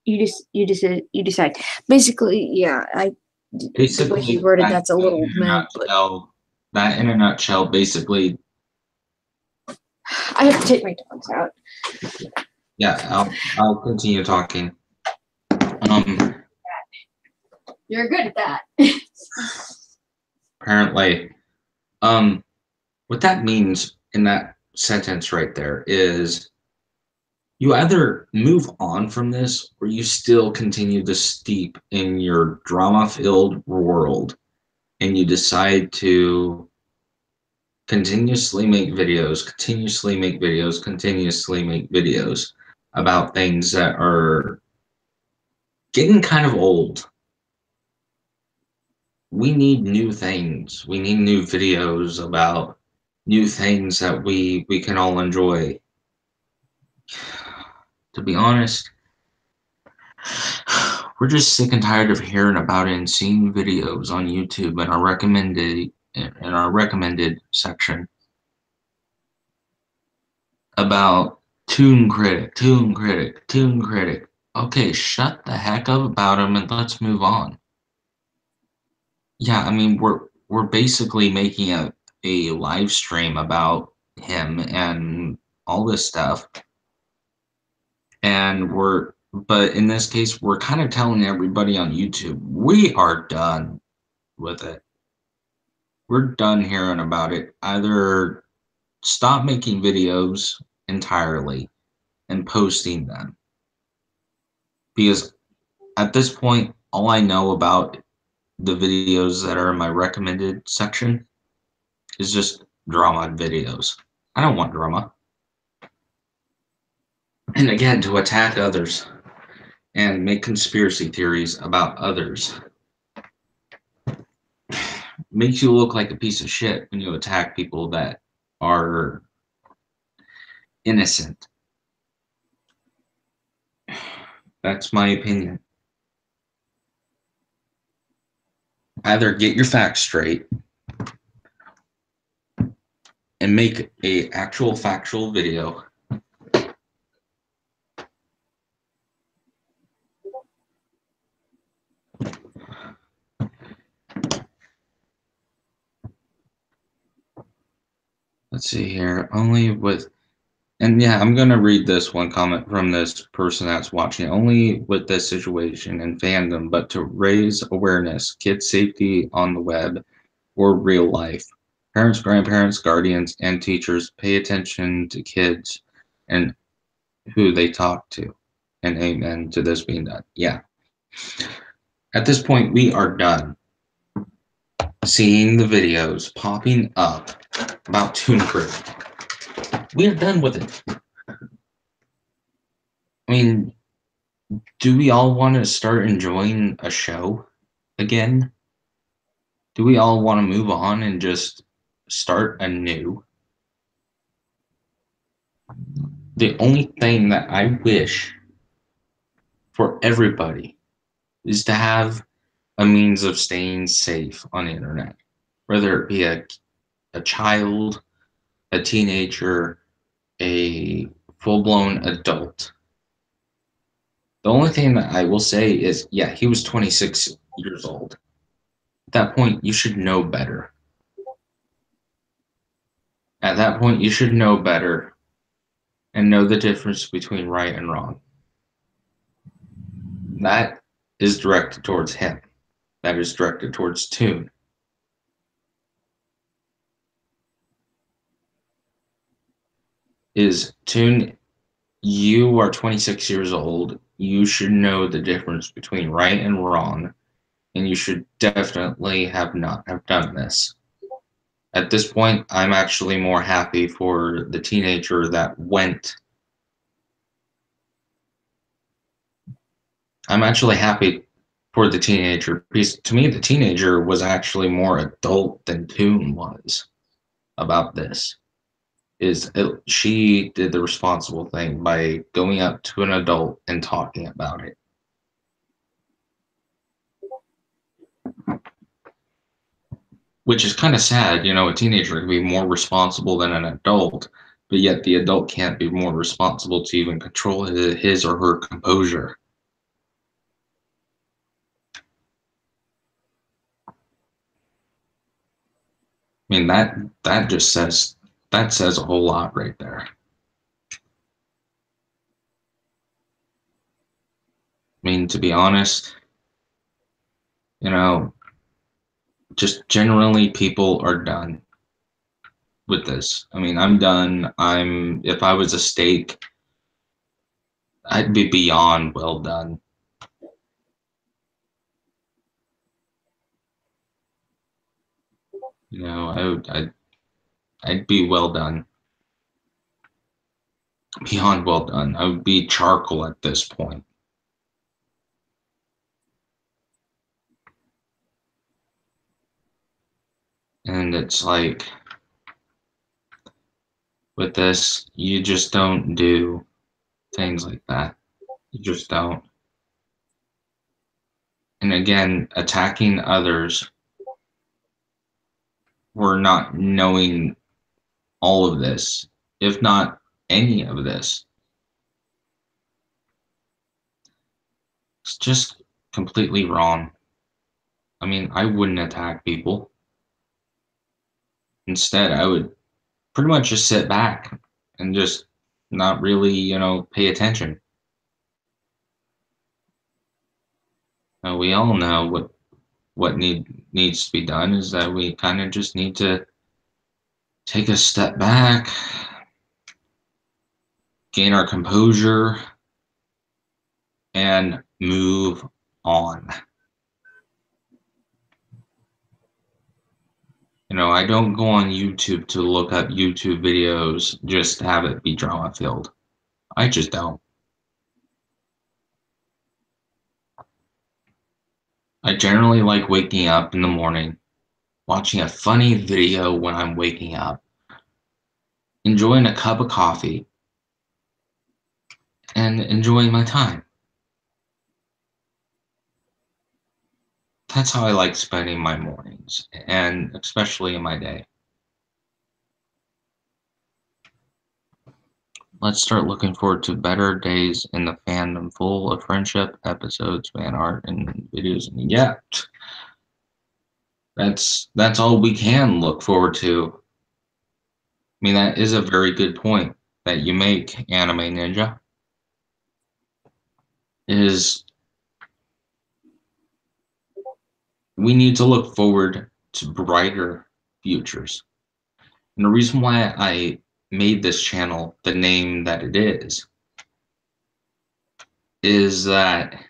You decide. Basically, yeah, the way he Basically, worded that's a little in a mad, but nutshell, basically, I have to take my dogs out. yeah, I'll continue talking. Um, You're good at that. apparently, um, what that means in that sentence right there is you either move on from this or you still continue to steep in your drama-filled world and you decide to continuously make videos about things that are getting kind of old. We need new things. We need new videos about new things that we can all enjoy. To be honest, we're just sick and tired of hearing about it and seeing videos on YouTube in our recommended section about Toon Critic. Okay, shut the heck up about him and let's move on. Yeah, I mean we're basically making a live stream about him and all this stuff. And but in this case, we're kind of telling everybody on YouTube, we are done with it. We're done hearing about it. Either stop making videos entirely and posting them. Because at this point, all I know about the videos that are in my recommended section is just drama videos. I don't want drama. And again, to attack others and make conspiracy theories about others makes you look like a piece of shit when you attack people that are innocent. That's my opinion. Either get your facts straight and make a actual factual video, let's see here. Only with, and yeah, I'm gonna read this one comment from this person that's watching. Only with this situation and fandom, but to raise awareness, kids' safety on the web or real life. Parents, grandparents, guardians, and teachers pay attention to kids and who they talk to. And amen to this being done. Yeah. At this point, we are done seeing the videos popping up about Toon Crew. We are done with it. I mean, do we all want to start enjoying a show again? Do we all want to move on and just start anew? The only thing that I wish for everybody is to have a means of staying safe on the internet, whether it be a child, a teenager, a full-blown adult. The only thing that I will say is, yeah, he was 26 years old. At that point, you should know better. At that point, you should know better and know the difference between right and wrong. That is directed towards him. That is directed towards Toon. Is Toon, you are 26 years old. You should know the difference between right and wrong, and you should definitely have not have done this. At this point, I'm actually more happy for the teenager that went. I'm actually happy for the teenager because to me, the teenager was actually more adult than Toon was about this. She did the responsible thing by going up to an adult and talking about it. Which is kind of sad, a teenager can be more responsible than an adult, but yet the adult can't be more responsible to even control his or her composure. I mean, that just says a whole lot right there. I mean, to be honest, just generally people are done with this. I mean, I'm done. If I was a steak, I'd be beyond well done. I'd be well done. Beyond well done. I would be charcoal at this point. And it's like, with this, you just don't do things like that. You just don't. And again, attacking others for not knowing all of this, if not any of this. It's just completely wrong. I mean, I wouldn't attack people. Instead, I would pretty much just sit back and just not really, pay attention. Now, we all know what needs to be done is that we kind of just need to take a step back, gain our composure, and move on. I don't go on YouTube to look up YouTube videos just to have it be drama filled. I just don't. I generally like waking up in the morning, watching a funny video when I'm waking up, enjoying a cup of coffee, and enjoying my time. That's how I like spending my mornings, and especially in my day. Let's start looking forward to better days in the fandom full of friendship, episodes, fan art, and videos. And yeah, that's all we can look forward to. mean, that is a very good point that you make, Anime Ninja. Is we need to look forward to brighter futures. And the reason why I made this channel the name that it is that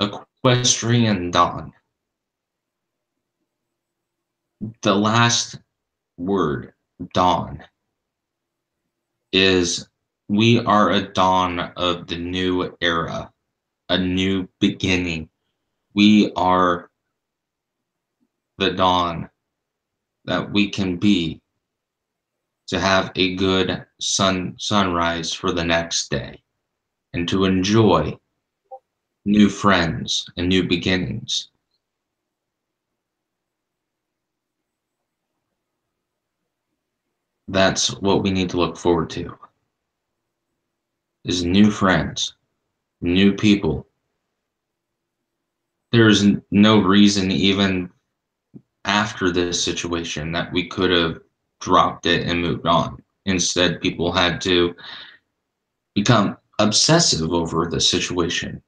Equestrian Dawn, the last word, dawn, is we are a dawn of the new era, a new beginning. We are the dawn that we can be to have a good sunrise for the next day and to enjoy new friends and new beginnings. That's what we need to look forward to, is new friends, new people. There's no reason even after this situation that we could have dropped it and moved on. Instead, people had to become obsessive over the situation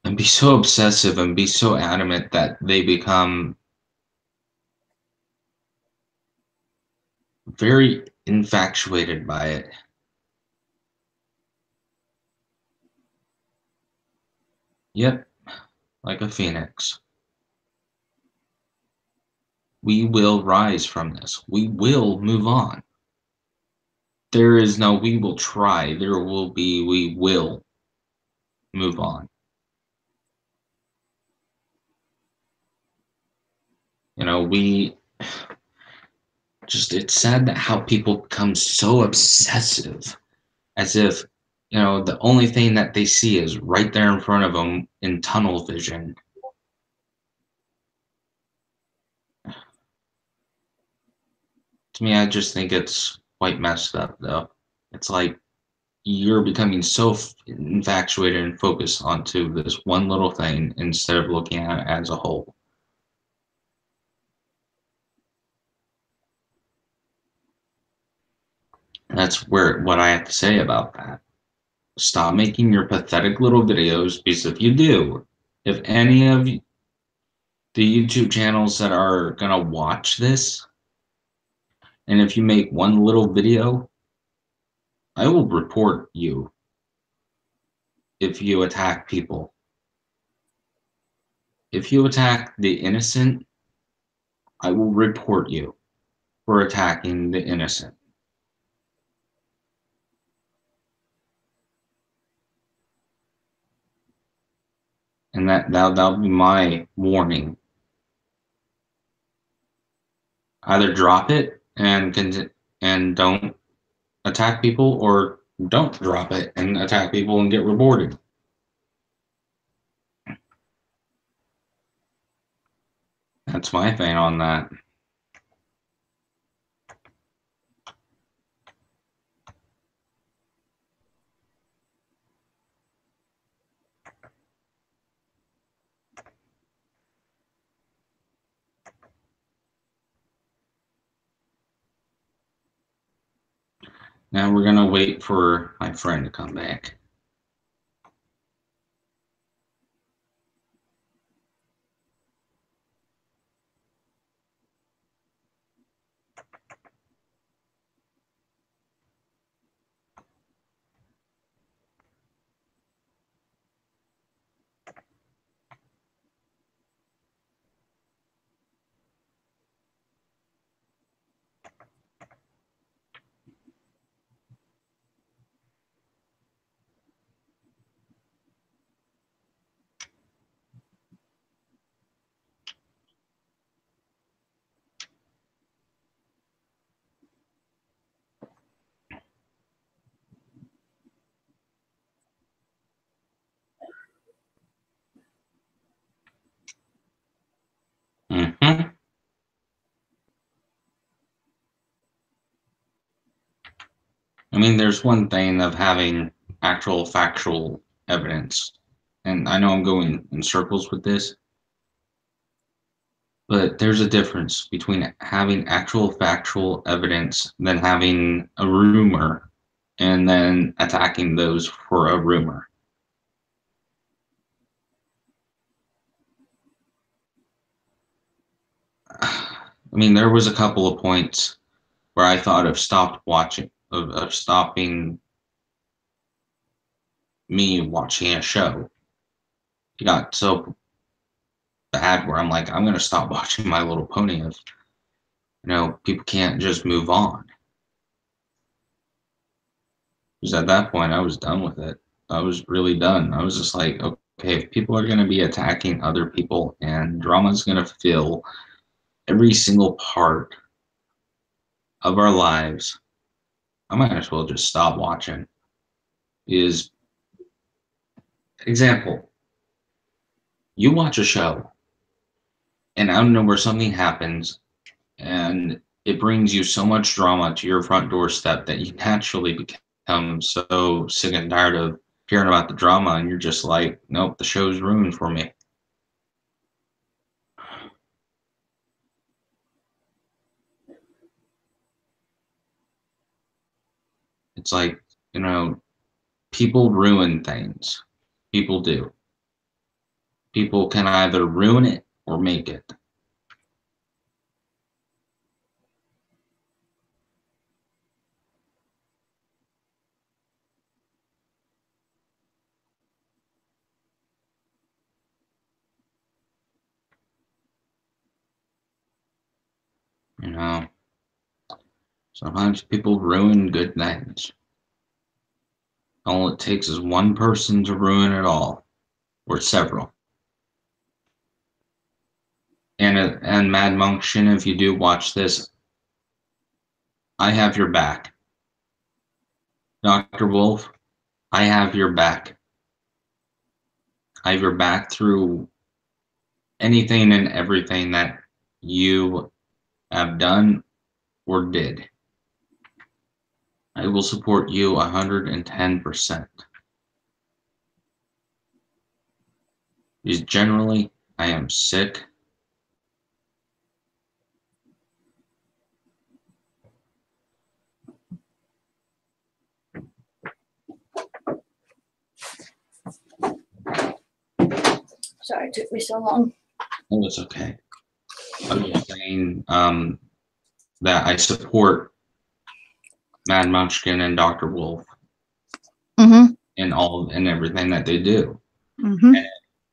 and be so obsessive and be so adamant that they become very infatuated by it. Yep, like a phoenix. We will rise from this. We will move on. There is no we will try. There will be we will move on. We just, it's sad that how people become so obsessive, as if, the only thing that they see is right there in front of them in tunnel vision. To me, I just think it's quite messed up, though. It's like you're becoming so infatuated and focused onto this one little thing instead of looking at it as a whole. And that's what I have to say about that. Stop making your pathetic little videos, because if any of the YouTube channels that are gonna watch this, and if you make one little video, I will report you if you attack people. If you attack the innocent, I will report you for attacking the innocent. And that'll be my warning. Either drop it and don't attack people, or don't drop it and attack people and get rewarded. That's my thing on that. Now we're gonna wait for my friend to come back. Mm-hmm. I mean, there's one thing of having actual factual evidence, and I know I'm going in circles with this, But there's a difference between having actual factual evidence than having a rumor and then attacking those for a rumor. I mean, there was a couple of points where I thought of stopping me watching a show. It got so bad where I'm like, I'm gonna stop watching My Little Pony if people can't just move on. Because at that point I was done with it. I was really done. I was just like, okay, if people are gonna be attacking other people and drama's gonna fill every single part of our lives, I might as well just stop watching. Is example, you watch a show and out of nowhere something happens and it brings you so much drama to your front doorstep that you naturally become so sick and tired of hearing about the drama, and you're just like, nope, the show's ruined for me. It's like, people ruin things. People do. People can either ruin it or make it. You know, sometimes people ruin good things. All it takes is one person to ruin it all, or several. And Mad Monkshin, if you do watch this, I have your back. Dr. Wolf, I have your back. I have your back through anything and everything that you have done or did. I will support you 110%. Because generally, I am sick. Sorry it took me so long. Oh, it's okay. I'm just saying that I support Mad Munchkin and Dr. Wolf in all and everything that they do. And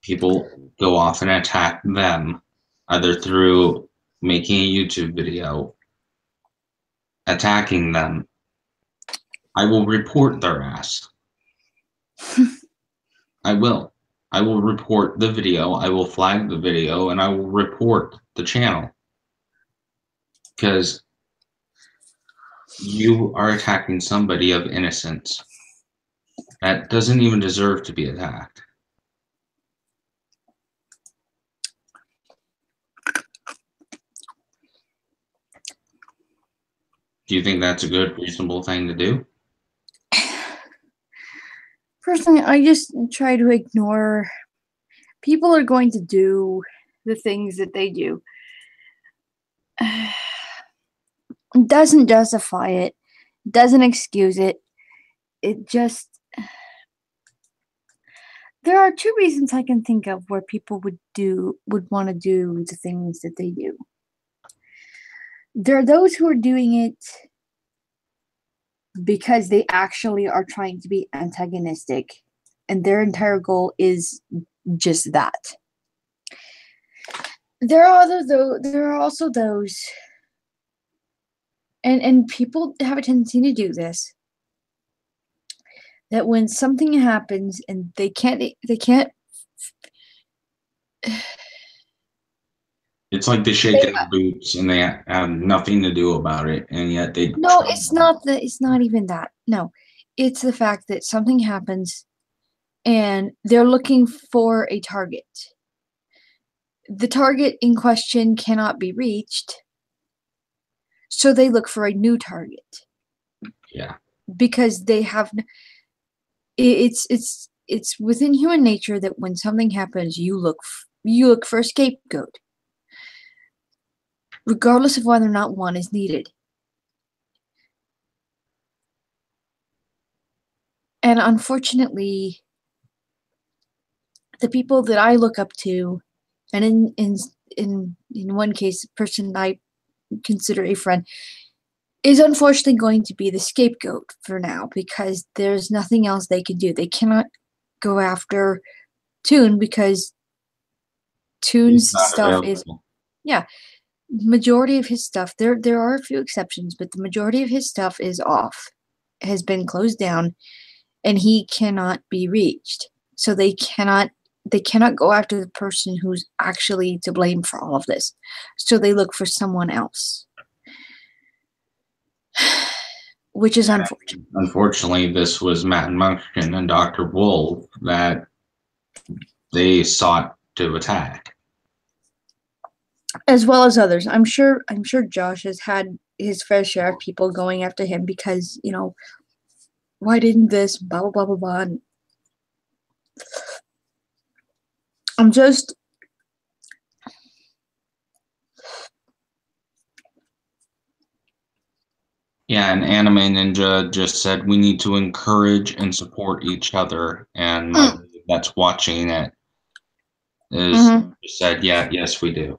people go off and attack them either through making a YouTube video, attacking them. I will report their ass. I will. I will report the video. I will flag the video and I will report the channel. Because you are attacking somebody of innocence that doesn't even deserve to be attacked. Do you think that's a good, reasonable thing to do? Personally, I just try to ignore. People are going to do the things that they do. It doesn't justify it. Doesn't excuse it. It just... There are two reasons I can think of where people would want to do the things that they do. There are those who are doing it because they actually are trying to be antagonistic, and their entire goal is just that. There are also those, and people have a tendency to do this, that when something happens and they can't It's like they shake their boots and they have nothing to do about it, and yet they... No, it's not even that. No, it's the fact that something happens and they're looking for a target. The target in question cannot be reached, so they look for a new target. Yeah. Because they have... It's within human nature that when something happens, you look for a scapegoat. regardless of whether or not one is needed. And unfortunately, the people that I look up to, and in one case, a person I consider a friend, is unfortunately going to be the scapegoat for now, because there's nothing else they can do. They cannot go after Toon because He's Toon's not stuff is, available. yeah, majority of his stuff, there are a few exceptions, but the majority of his stuff is off, has been closed down, and he cannot be reached. So they cannot go after the person who's actually to blame for all of this. So they look for someone else, which is unfortunate. Unfortunately, this was Matt Munchkin and Dr. Wolf that they sought to attack. As well as others. I'm sure Josh has had his fair share of people going after him because, why didn't this, blah blah blah blah blah. And I'm just Yeah, and Anime Ninja just said we need to encourage and support each other, and my buddy that's watching it is just said, yeah, yes, we do.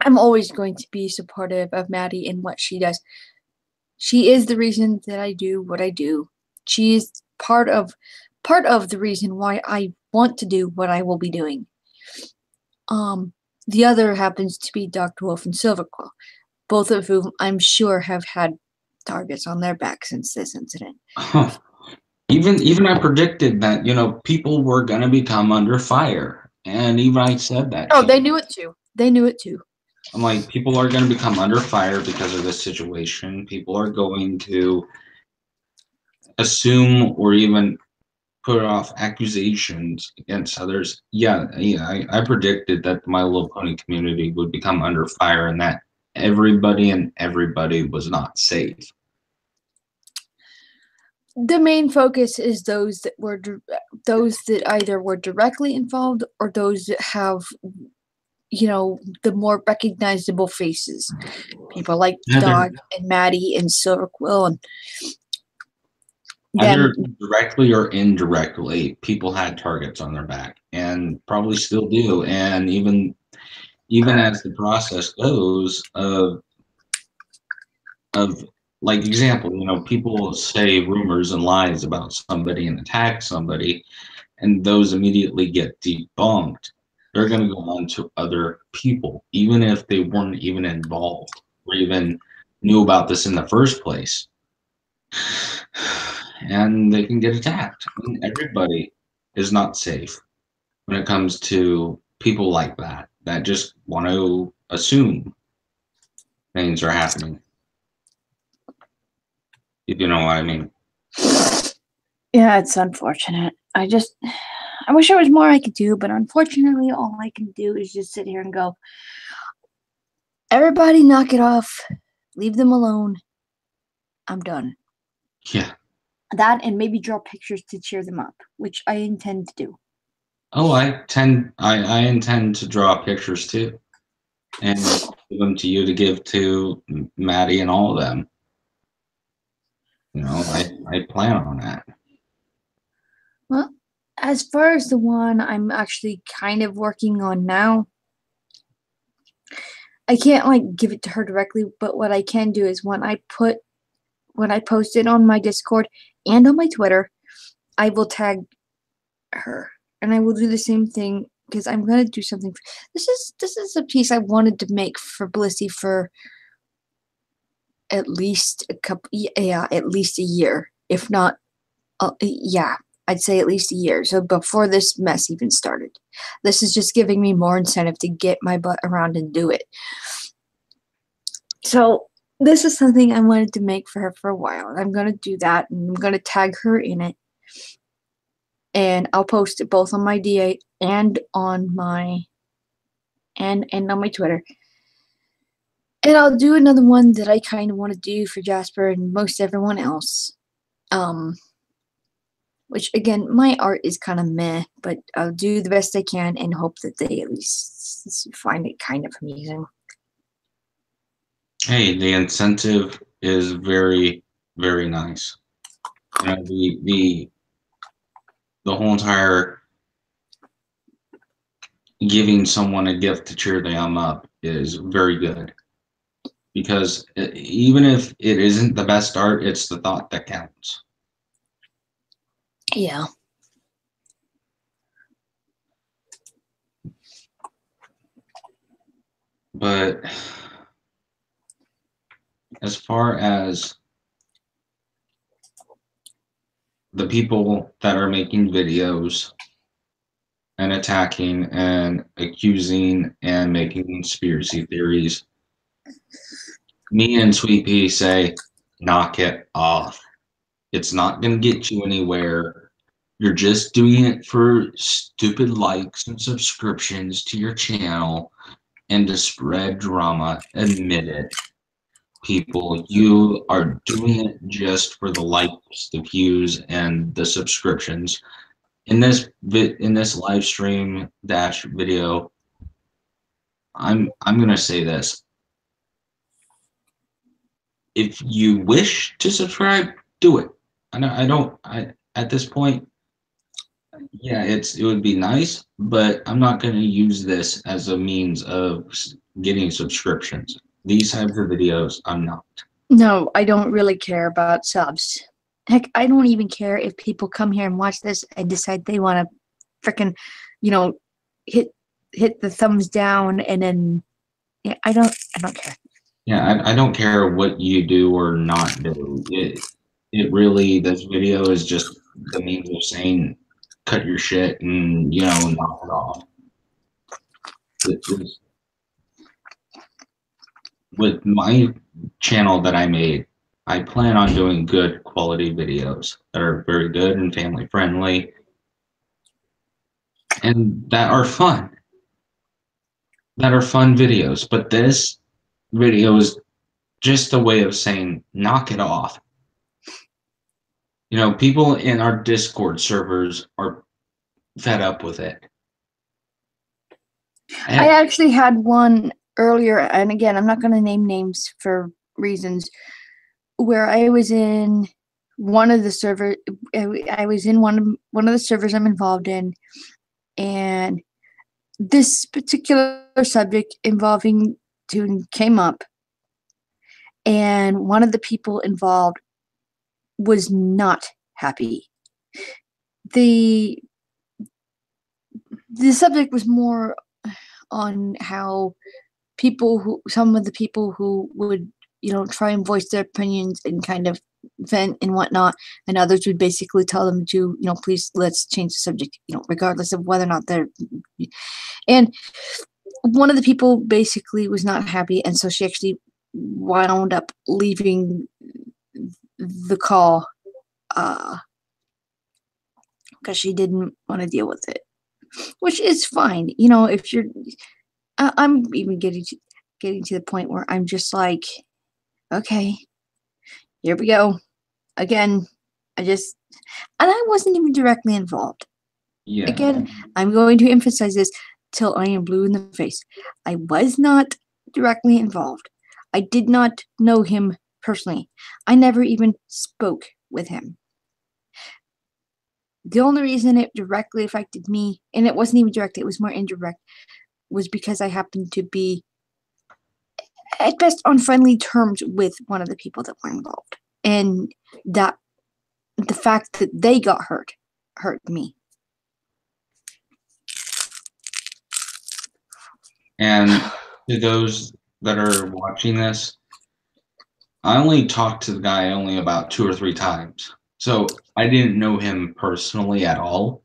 I'm always going to be supportive of Maddie in what she does. She is the reason that I do what I do. She is part of the reason why I want to do what I will be doing. The other happens to be Dr. Wolf and Silverclaw, both of whom I'm sure have had targets on their back since this incident. Even I predicted that, people were gonna become under fire. And even I said that. Oh, they knew it too. They knew it too. I'm like, people are gonna become under fire because of this situation. People are going to assume or even put off accusations against others. Yeah, I predicted that the My Little Pony community would become under fire and that everybody was not safe. The main focus is those that either were directly involved or those that have, the more recognizable faces. People like Dog and Maddie and Silverquill, and either directly or indirectly, people had targets on their back and probably still do. And even as the process goes of like example, people say rumors and lies about somebody and attack somebody, and those immediately get debunked. They're going to go on to other people, even if they weren't even involved or even knew about this in the first place. And they can get attacked. I mean, everybody is not safe when it comes to people like that just want to assume things are happening. If you know what I mean. Yeah, it's unfortunate. I wish there was more I could do, but unfortunately, all I can do is just sit here and go, everybody knock it off. Leave them alone. I'm done. Yeah. That and maybe draw pictures to cheer them up, which I intend to do. Oh, I intend to draw pictures too. And give them to you to give to Maddie and all of them. I plan on that. Well, as far as the one I'm actually kind of working on now, I can't give it to her directly, but what I can do is when I post it on my Discord and on my Twitter, I will tag her, and I will do the same thing because I'm gonna do something. This is a piece I wanted to make for Blissey for at least at least a year, if not, I'd say at least a year. So before this mess even started, this is just giving me more incentive to get my butt around and do it. So this is something I wanted to make for her for a while. I'm gonna do that, and I'm gonna tag her in it. And I'll post it both on my DA and on my on my Twitter. And I'll do another one that I kind of want to do for Jasper and most everyone else. which again, my art is kind of meh, but I'll do the best I can and hope that they at least find it kind of amusing. Hey, the incentive is very, very nice. You know, the whole entire giving someone a gift to cheer them up is very good, because even if it isn't the best art, it's the thought that counts. Yeah. But as far as the people that are making videos and attacking and accusing and making conspiracy theories, me and Sweet Pea say, knock it off. It's not going to get you anywhere. You're just doing it for stupid likes and subscriptions to your channel and to spread drama. Admit it, people. You are doing it just for the likes, the views, and the subscriptions. In this live stream dash video, I'm gonna say this. If you wish to subscribe, do it. I at this point, yeah, it would be nice, but I'm not going to use this as a means of getting subscriptions. These types of videos, I'm not. No, I don't really care about subs. Heck, I don't even care if people come here and watch this and decide they want to freaking, you know, hit the thumbs down and then yeah, I don't care. Yeah, I don't care what you do or not do. It really, this video is just the means of saying, cut your shit and, you know, knock it off. It's, with my channel that I made, I plan on doing good quality videos that are very good and family friendly and that are fun. That are fun videos. But this video is just a way of saying, knock it off. You know, people in our Discord servers are fed up with it. I actually had one earlier, and again, I'm not going to name names for reasons, where I was in one of the server. I was in one of the servers I'm involved in, and this particular subject involving Toon came up, and one of the people involved was not happy. The subject was more on how some of the people who would, try and voice their opinions and kind of vent and whatnot, and others would basically tell them to, please let's change the subject, regardless of whether or not they're. And one of the people basically was not happy, and so she actually wound up leaving the call because she didn't want to deal with it, which is fine. If you're, I'm even getting to the point where I'm just like, okay, here we go again. And I wasn't even directly involved. Yeah. Again, I'm going to emphasize this till I am blue in the face. I was not directly involved. I did not know him personally. I never even spoke with him. The only reason it directly affected me, and it wasn't even direct, it was more indirect, was because I happened to be at best on friendly terms with one of the people that were involved. And that the fact that they got hurt me. And to those that are watching this, I only talked to the guy only about 2 or 3 times. So I didn't know him personally at all.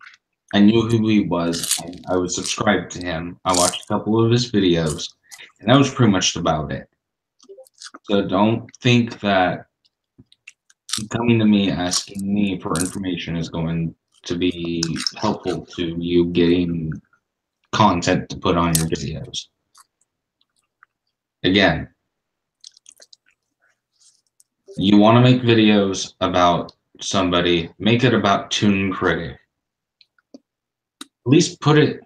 I knew who he was. I was subscribed to him. I watched a couple of his videos, and that was pretty much about it. So don't think that coming to me asking me for information is going to be helpful to you getting content to put on your videos. Again, you want to make videos about somebody, make it about Toon Critic. At least put it.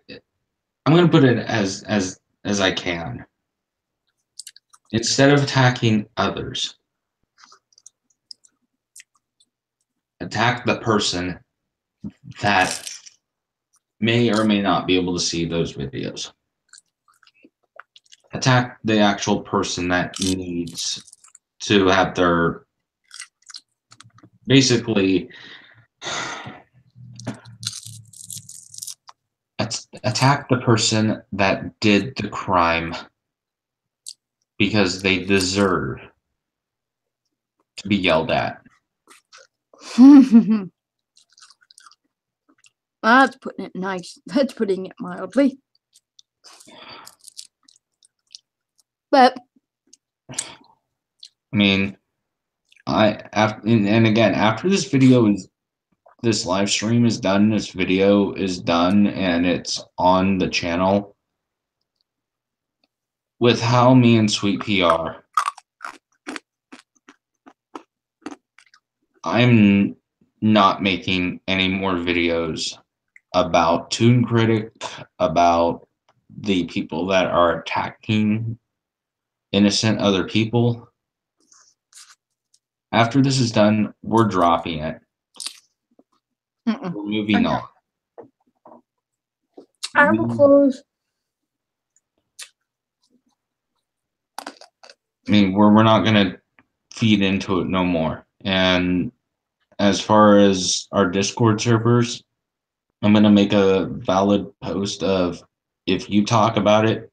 I'm going to put it as I can. Instead of attacking others, attack the person that may or may not be able to see those videos. Attack the actual person that needs to have their basically attack the person that did the crime because they deserve to be yelled at. That's putting it nice. That's putting it mildly. But I mean, and again, after this live stream is done, this video is done, and it's on the channel. With how me and Sweet Pea are, I'm not making any more videos about Toon Critic, about the people that are attacking innocent other people. After this is done, we're dropping it. We're moving on. I will close. I mean, we're not gonna feed into it no more. And as far as our Discord servers, I'm gonna make a valid post of if you talk about it,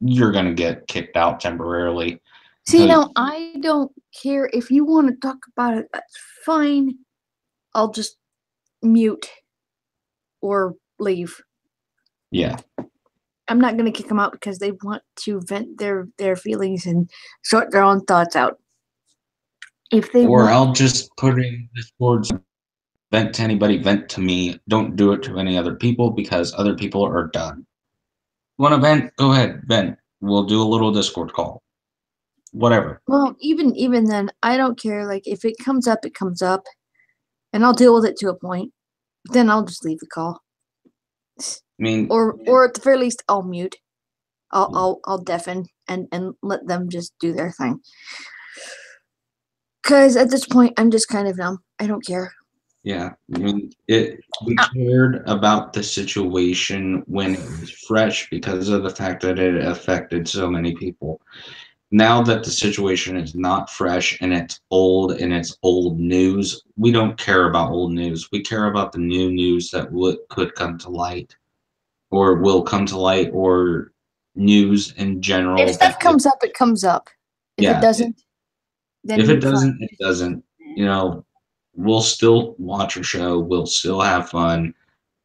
you're gonna get kicked out temporarily. See, now I don't care if you want to talk about it. That's fine. I'll just mute or leave. Yeah. I'm not going to kick them out because they want to vent their feelings and sort their own thoughts out. If they Or want, I'll just put in Discord, vent to anybody, vent to me. Don't do it to any other people because other people are done. Want to vent? Go ahead, vent. We'll do a little Discord call. Whatever. well, even then, I don't care. Like if it comes up, it comes up, and I'll deal with it to a point. Then I'll just leave the call. I mean, or at the very least, I'll mute. I'll deafen and let them just do their thing. Because at this point, I'm just kind of numb. I don't care. yeah, I mean, we cared about the situation when it was fresh because of the fact that it affected so many people. Now that the situation is not fresh and it's old news, we don't care about old news. We care about the new news that could come to light or will come to light, or news in general. If stuff comes up, it comes up. If it doesn't, then if it doesn't, fine. it doesn't. You know, we'll still watch a show. We'll still have fun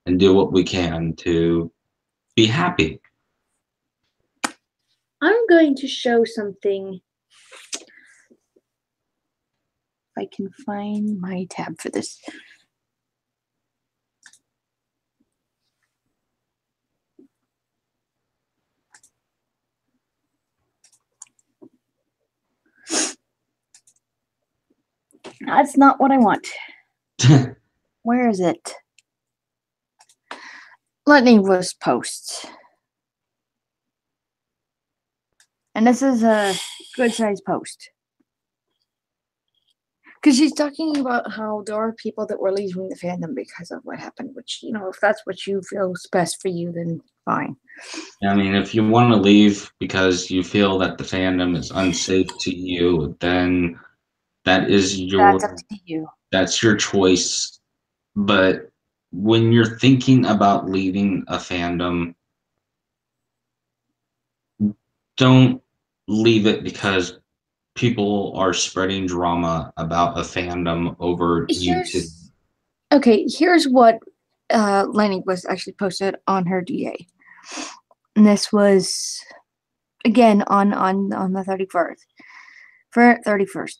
and do what we can to be happy. I'm going to show something. If I can find my tab for this. That's not what I want. Where is it? Lightning was posts. And this is a good sized post. Because she's talking about how there are people that were leaving the fandom because of what happened, which, you know, if that's what you feel is best for you, then fine. I mean, if you want to leave because you feel that the fandom is unsafe to you, then that's up to you. That's your choice. But when you're thinking about leaving a fandom, don't leave it because people are spreading drama about a fandom over YouTube. Okay, here's what Lenny was actually posted on her DA. And this was again on the 31st. For 31st.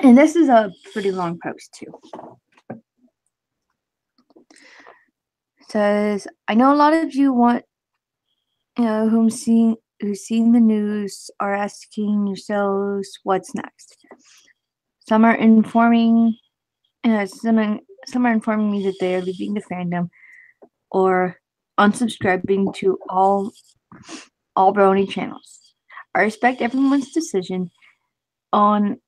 And this is a pretty long post too. It says, I know a lot of you want, you know, whom seeing who's seen the news are asking yourselves what's next. Some are informing some are informing me that they are leaving the fandom or unsubscribing to all brony channels. I respect everyone's decision on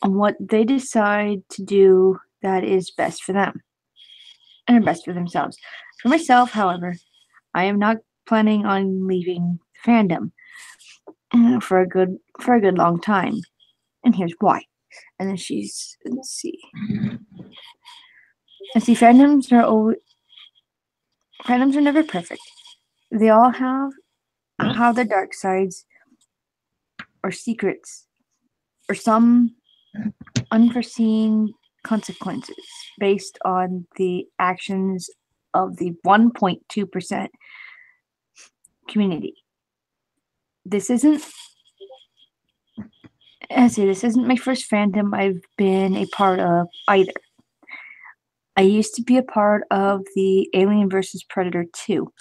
what they decide to do that is best for them and best for themselves. For myself, however, I am not planning on leaving the fandom for a good long time, and here's why. And then let's see. Fandoms are never perfect. They all have their dark sides or secrets or some unforeseen consequences based on the actions of the 1.2% community. This isn't this isn't my first fandom I've been a part of either. I used to be a part of the Alien vs. Predator 2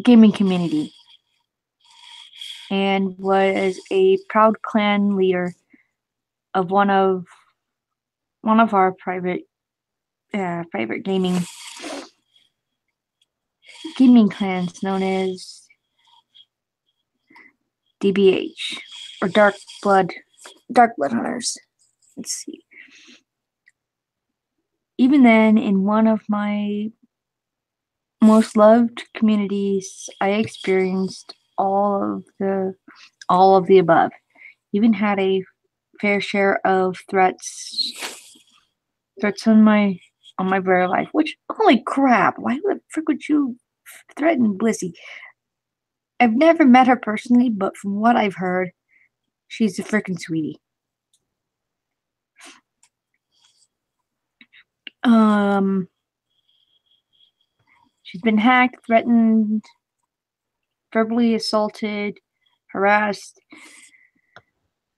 gaming community and was a proud clan leader of one of our private gaming clans known as DBH or Dark Blood Hunters. Let's see. Even then, in one of my most loved communities, I experienced all of the above. Even had a fair share of threats on my very life. Which, holy crap! Why the frick would you threaten Blissey? I've never met her personally, but from what I've heard, she's a freaking sweetie. She's been hacked, threatened, verbally assaulted, harassed.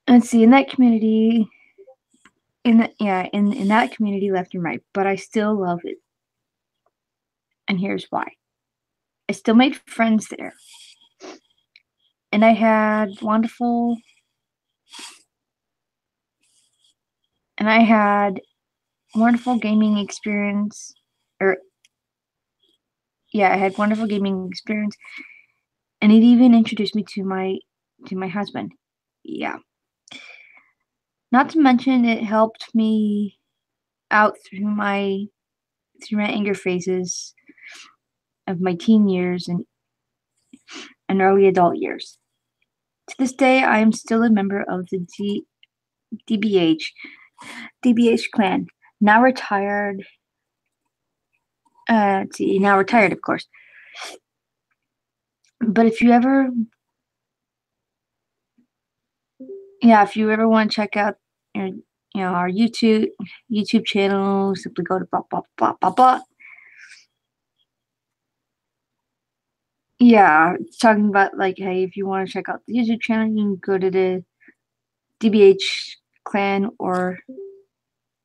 Let's see, in that community, in that community, left and right, but I still love it. And here's why. I still made friends there. And I had wonderful gaming experience. I had wonderful gaming experience. And it even introduced me to my husband. Yeah. Not to mention it helped me out through my anger phases of my teen years and early adult years. To this day, I am still a member of the DBH clan, now retired. Now retired, of course. But if you ever want to check out our YouTube channel, simply go to blah blah blah blah blah. Yeah, it's talking about like, hey, if you want to check out the YouTube channel, you can go to the DBH clan or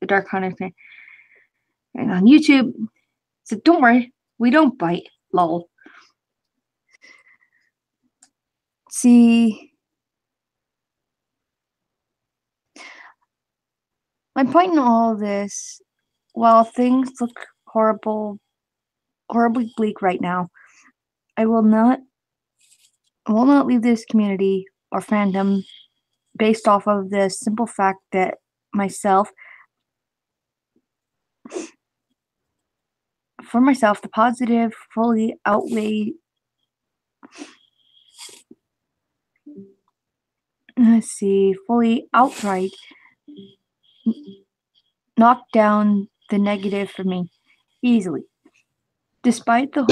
the Dark Hunter clan. And on YouTube, so don't worry, we don't bite, lol. See, my point in all of this, while things look horribly bleak right now, I will not leave this community or fandom based off of the simple fact that the positive fully outweigh fully outright knock down the negative for me easily. Despite the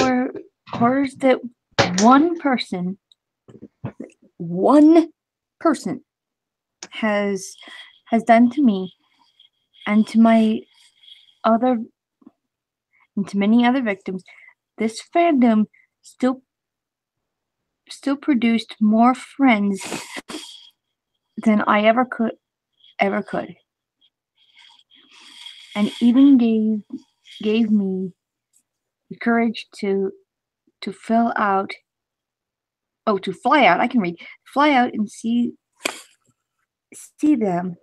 horrors that one person has done to me and to many other victims, this fandom still produced more friends than I ever could, and even gave me the courage to to fill out. Oh, to fly out. I can read. Fly out and see them,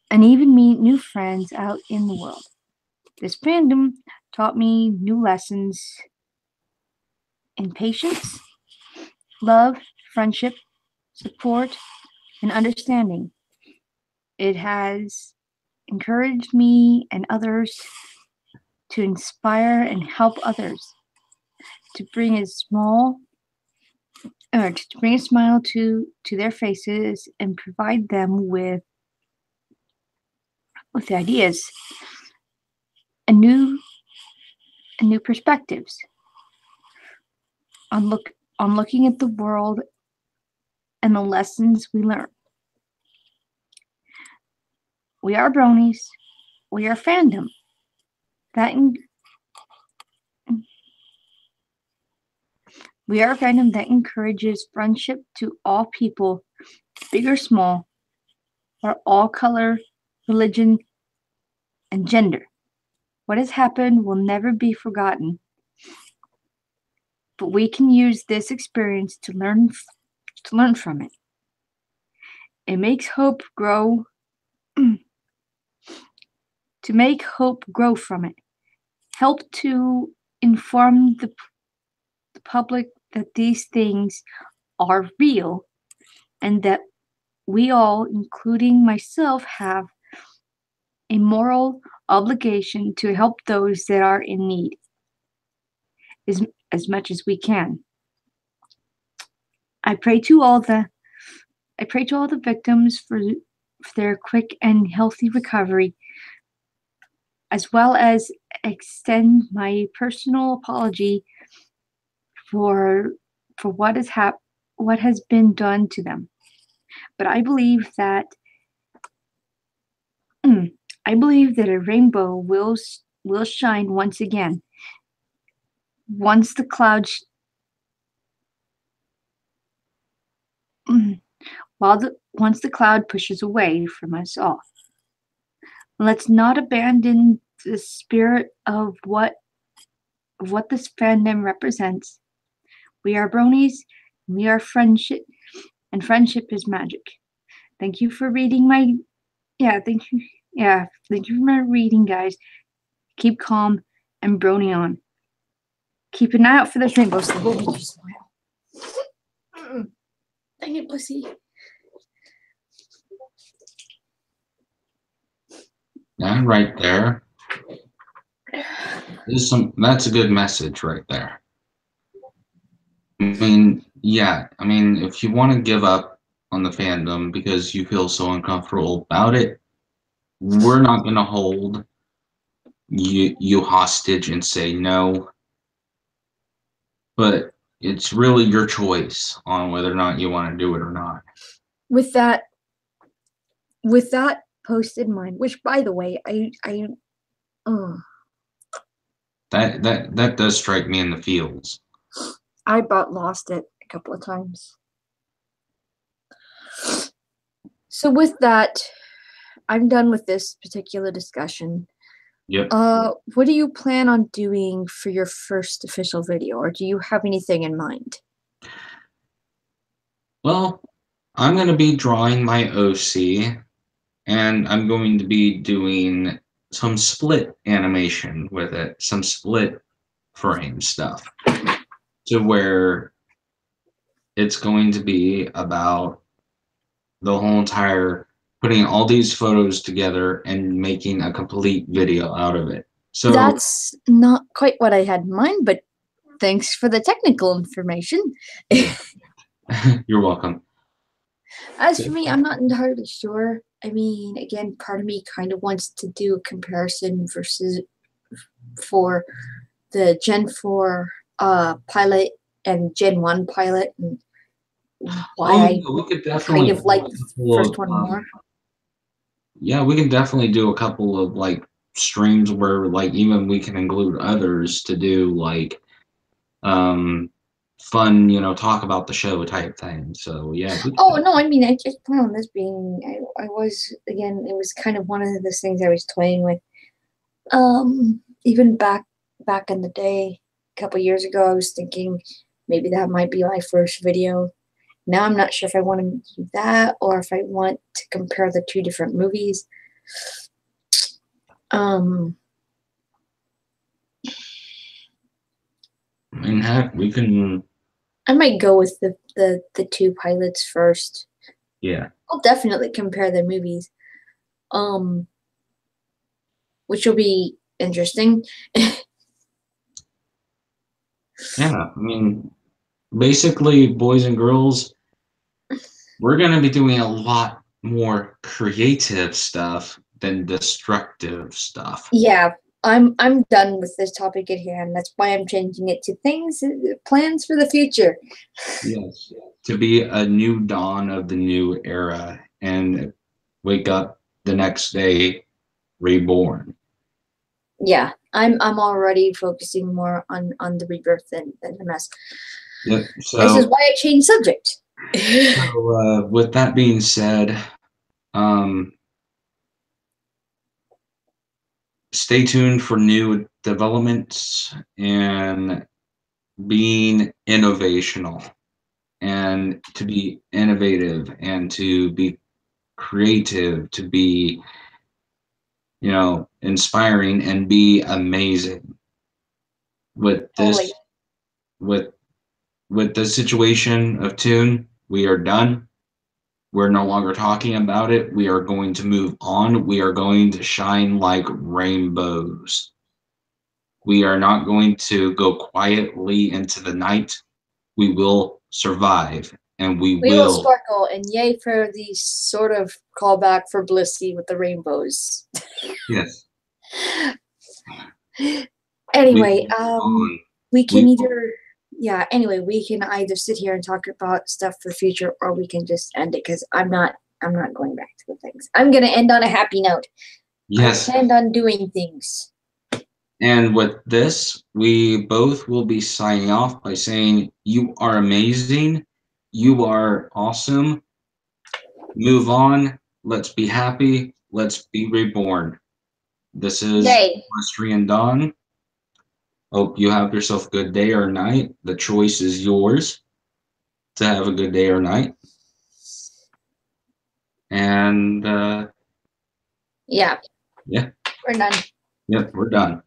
and even meet new friends out in the world. This fandom taught me new lessons in patience, love, friendship, support, and understanding. It has encouraged me and others to inspire and help others, to bring a smile to their faces and provide them with ideas and new perspectives on looking at the world and the lessons we learn. We are bronies. We are fandom. We are a fandom that encourages friendship to all people, big or small, or all color, religion, and gender. What has happened will never be forgotten, but we can use this experience to learn from it. It makes hope grow. To make hope grow from it, help to inform the public that these things are real and that we all, including myself, have a moral obligation to help those that are in need as much as we can. I pray to all the victims for their quick and healthy recovery, as well as extend my personal apology for what has been done to them. But I believe that a rainbow will shine once again. Once the cloud pushes away from us all. Let's not abandon the spirit of what this fandom represents. We are bronies, we are friendship, and friendship is magic. Thank you for reading thank you for my reading, guys. Keep calm and brony on. Keep an eye out for those rainbows. They will make you smile. Dang it, pussy. Yeah, right there. That's a good message right there. I mean, if you want to give up on the fandom because you feel so uncomfortable about it, we're not going to hold you hostage and say no. But it's really your choice on whether or not you want to do it or not. With that post in mind, which, by the way, that does strike me in the feels. I about lost it a couple of times. So with that, I'm done with this particular discussion. Yep. What do you plan on doing for your first official video, or do you have anything in mind? Well, I'm going to be drawing my OC, and I'm going to be doing some split animation with it, some split frame stuff, to where it's going to be about the whole entire putting all these photos together and making a complete video out of it. So that's not quite what I had in mind, but thanks for the technical information. You're welcome. As for me, I'm not entirely sure. I mean, again, part of me kind of wants to do a comparison for the Gen 4 pilot and Gen 1 pilot, and why we could kind definitely of like the first one more. Yeah, we can definitely do a couple of like streams where like even we can include others to do like fun, talk about the show type thing. So yeah. Oh no, I mean, I just plan on this being. I was, again, it was kind of one of the things I was toying with. Even back in the day, couple years ago, I was thinking maybe that might be my first video. Now I'm not sure if I want to do that or if I want to compare the two different movies. I mean, heck, we can. I might go with the two pilots first. Yeah. I'll definitely compare the movies. Which will be interesting. Yeah, I mean, basically, boys and girls, we're gonna be doing a lot more creative stuff than destructive stuff. Yeah, I'm done with this topic at hand. That's why I'm changing it to things, plans for the future. Yes. To be a new dawn of the new era and wake up the next day reborn. Yeah, I'm already focusing more on the rebirth than the mess. Yep. This is why I changed subject. So with that being said, um, stay tuned for new developments and being innovational and to be innovative and to be creative, to be, inspiring and be amazing. With Totally. this, with the situation of Tune, we are done. We're no longer talking about it. We are going to move on. We are going to shine like rainbows. We are not going to go quietly into the night. We will survive and we We will will. sparkle, and yay for the sort of callback for Blissey with the rainbows. Yes. Anyway, we can We either, yeah, anyway, we can either sit here and talk about stuff for the future, or we can just end it, because I'm not going back to the things. I'm gonna end on a happy note. Yes. I planned on doing things. And with this, we both will be signing off by saying, you are amazing. You are awesome. Move on. Let's be happy. Let's be reborn. This is Yay. Equestrian Dawn. Hope you have yourself a good day or night. The choice is yours to have a good day or night. And Yeah. yeah. We're done. Yep, we're done.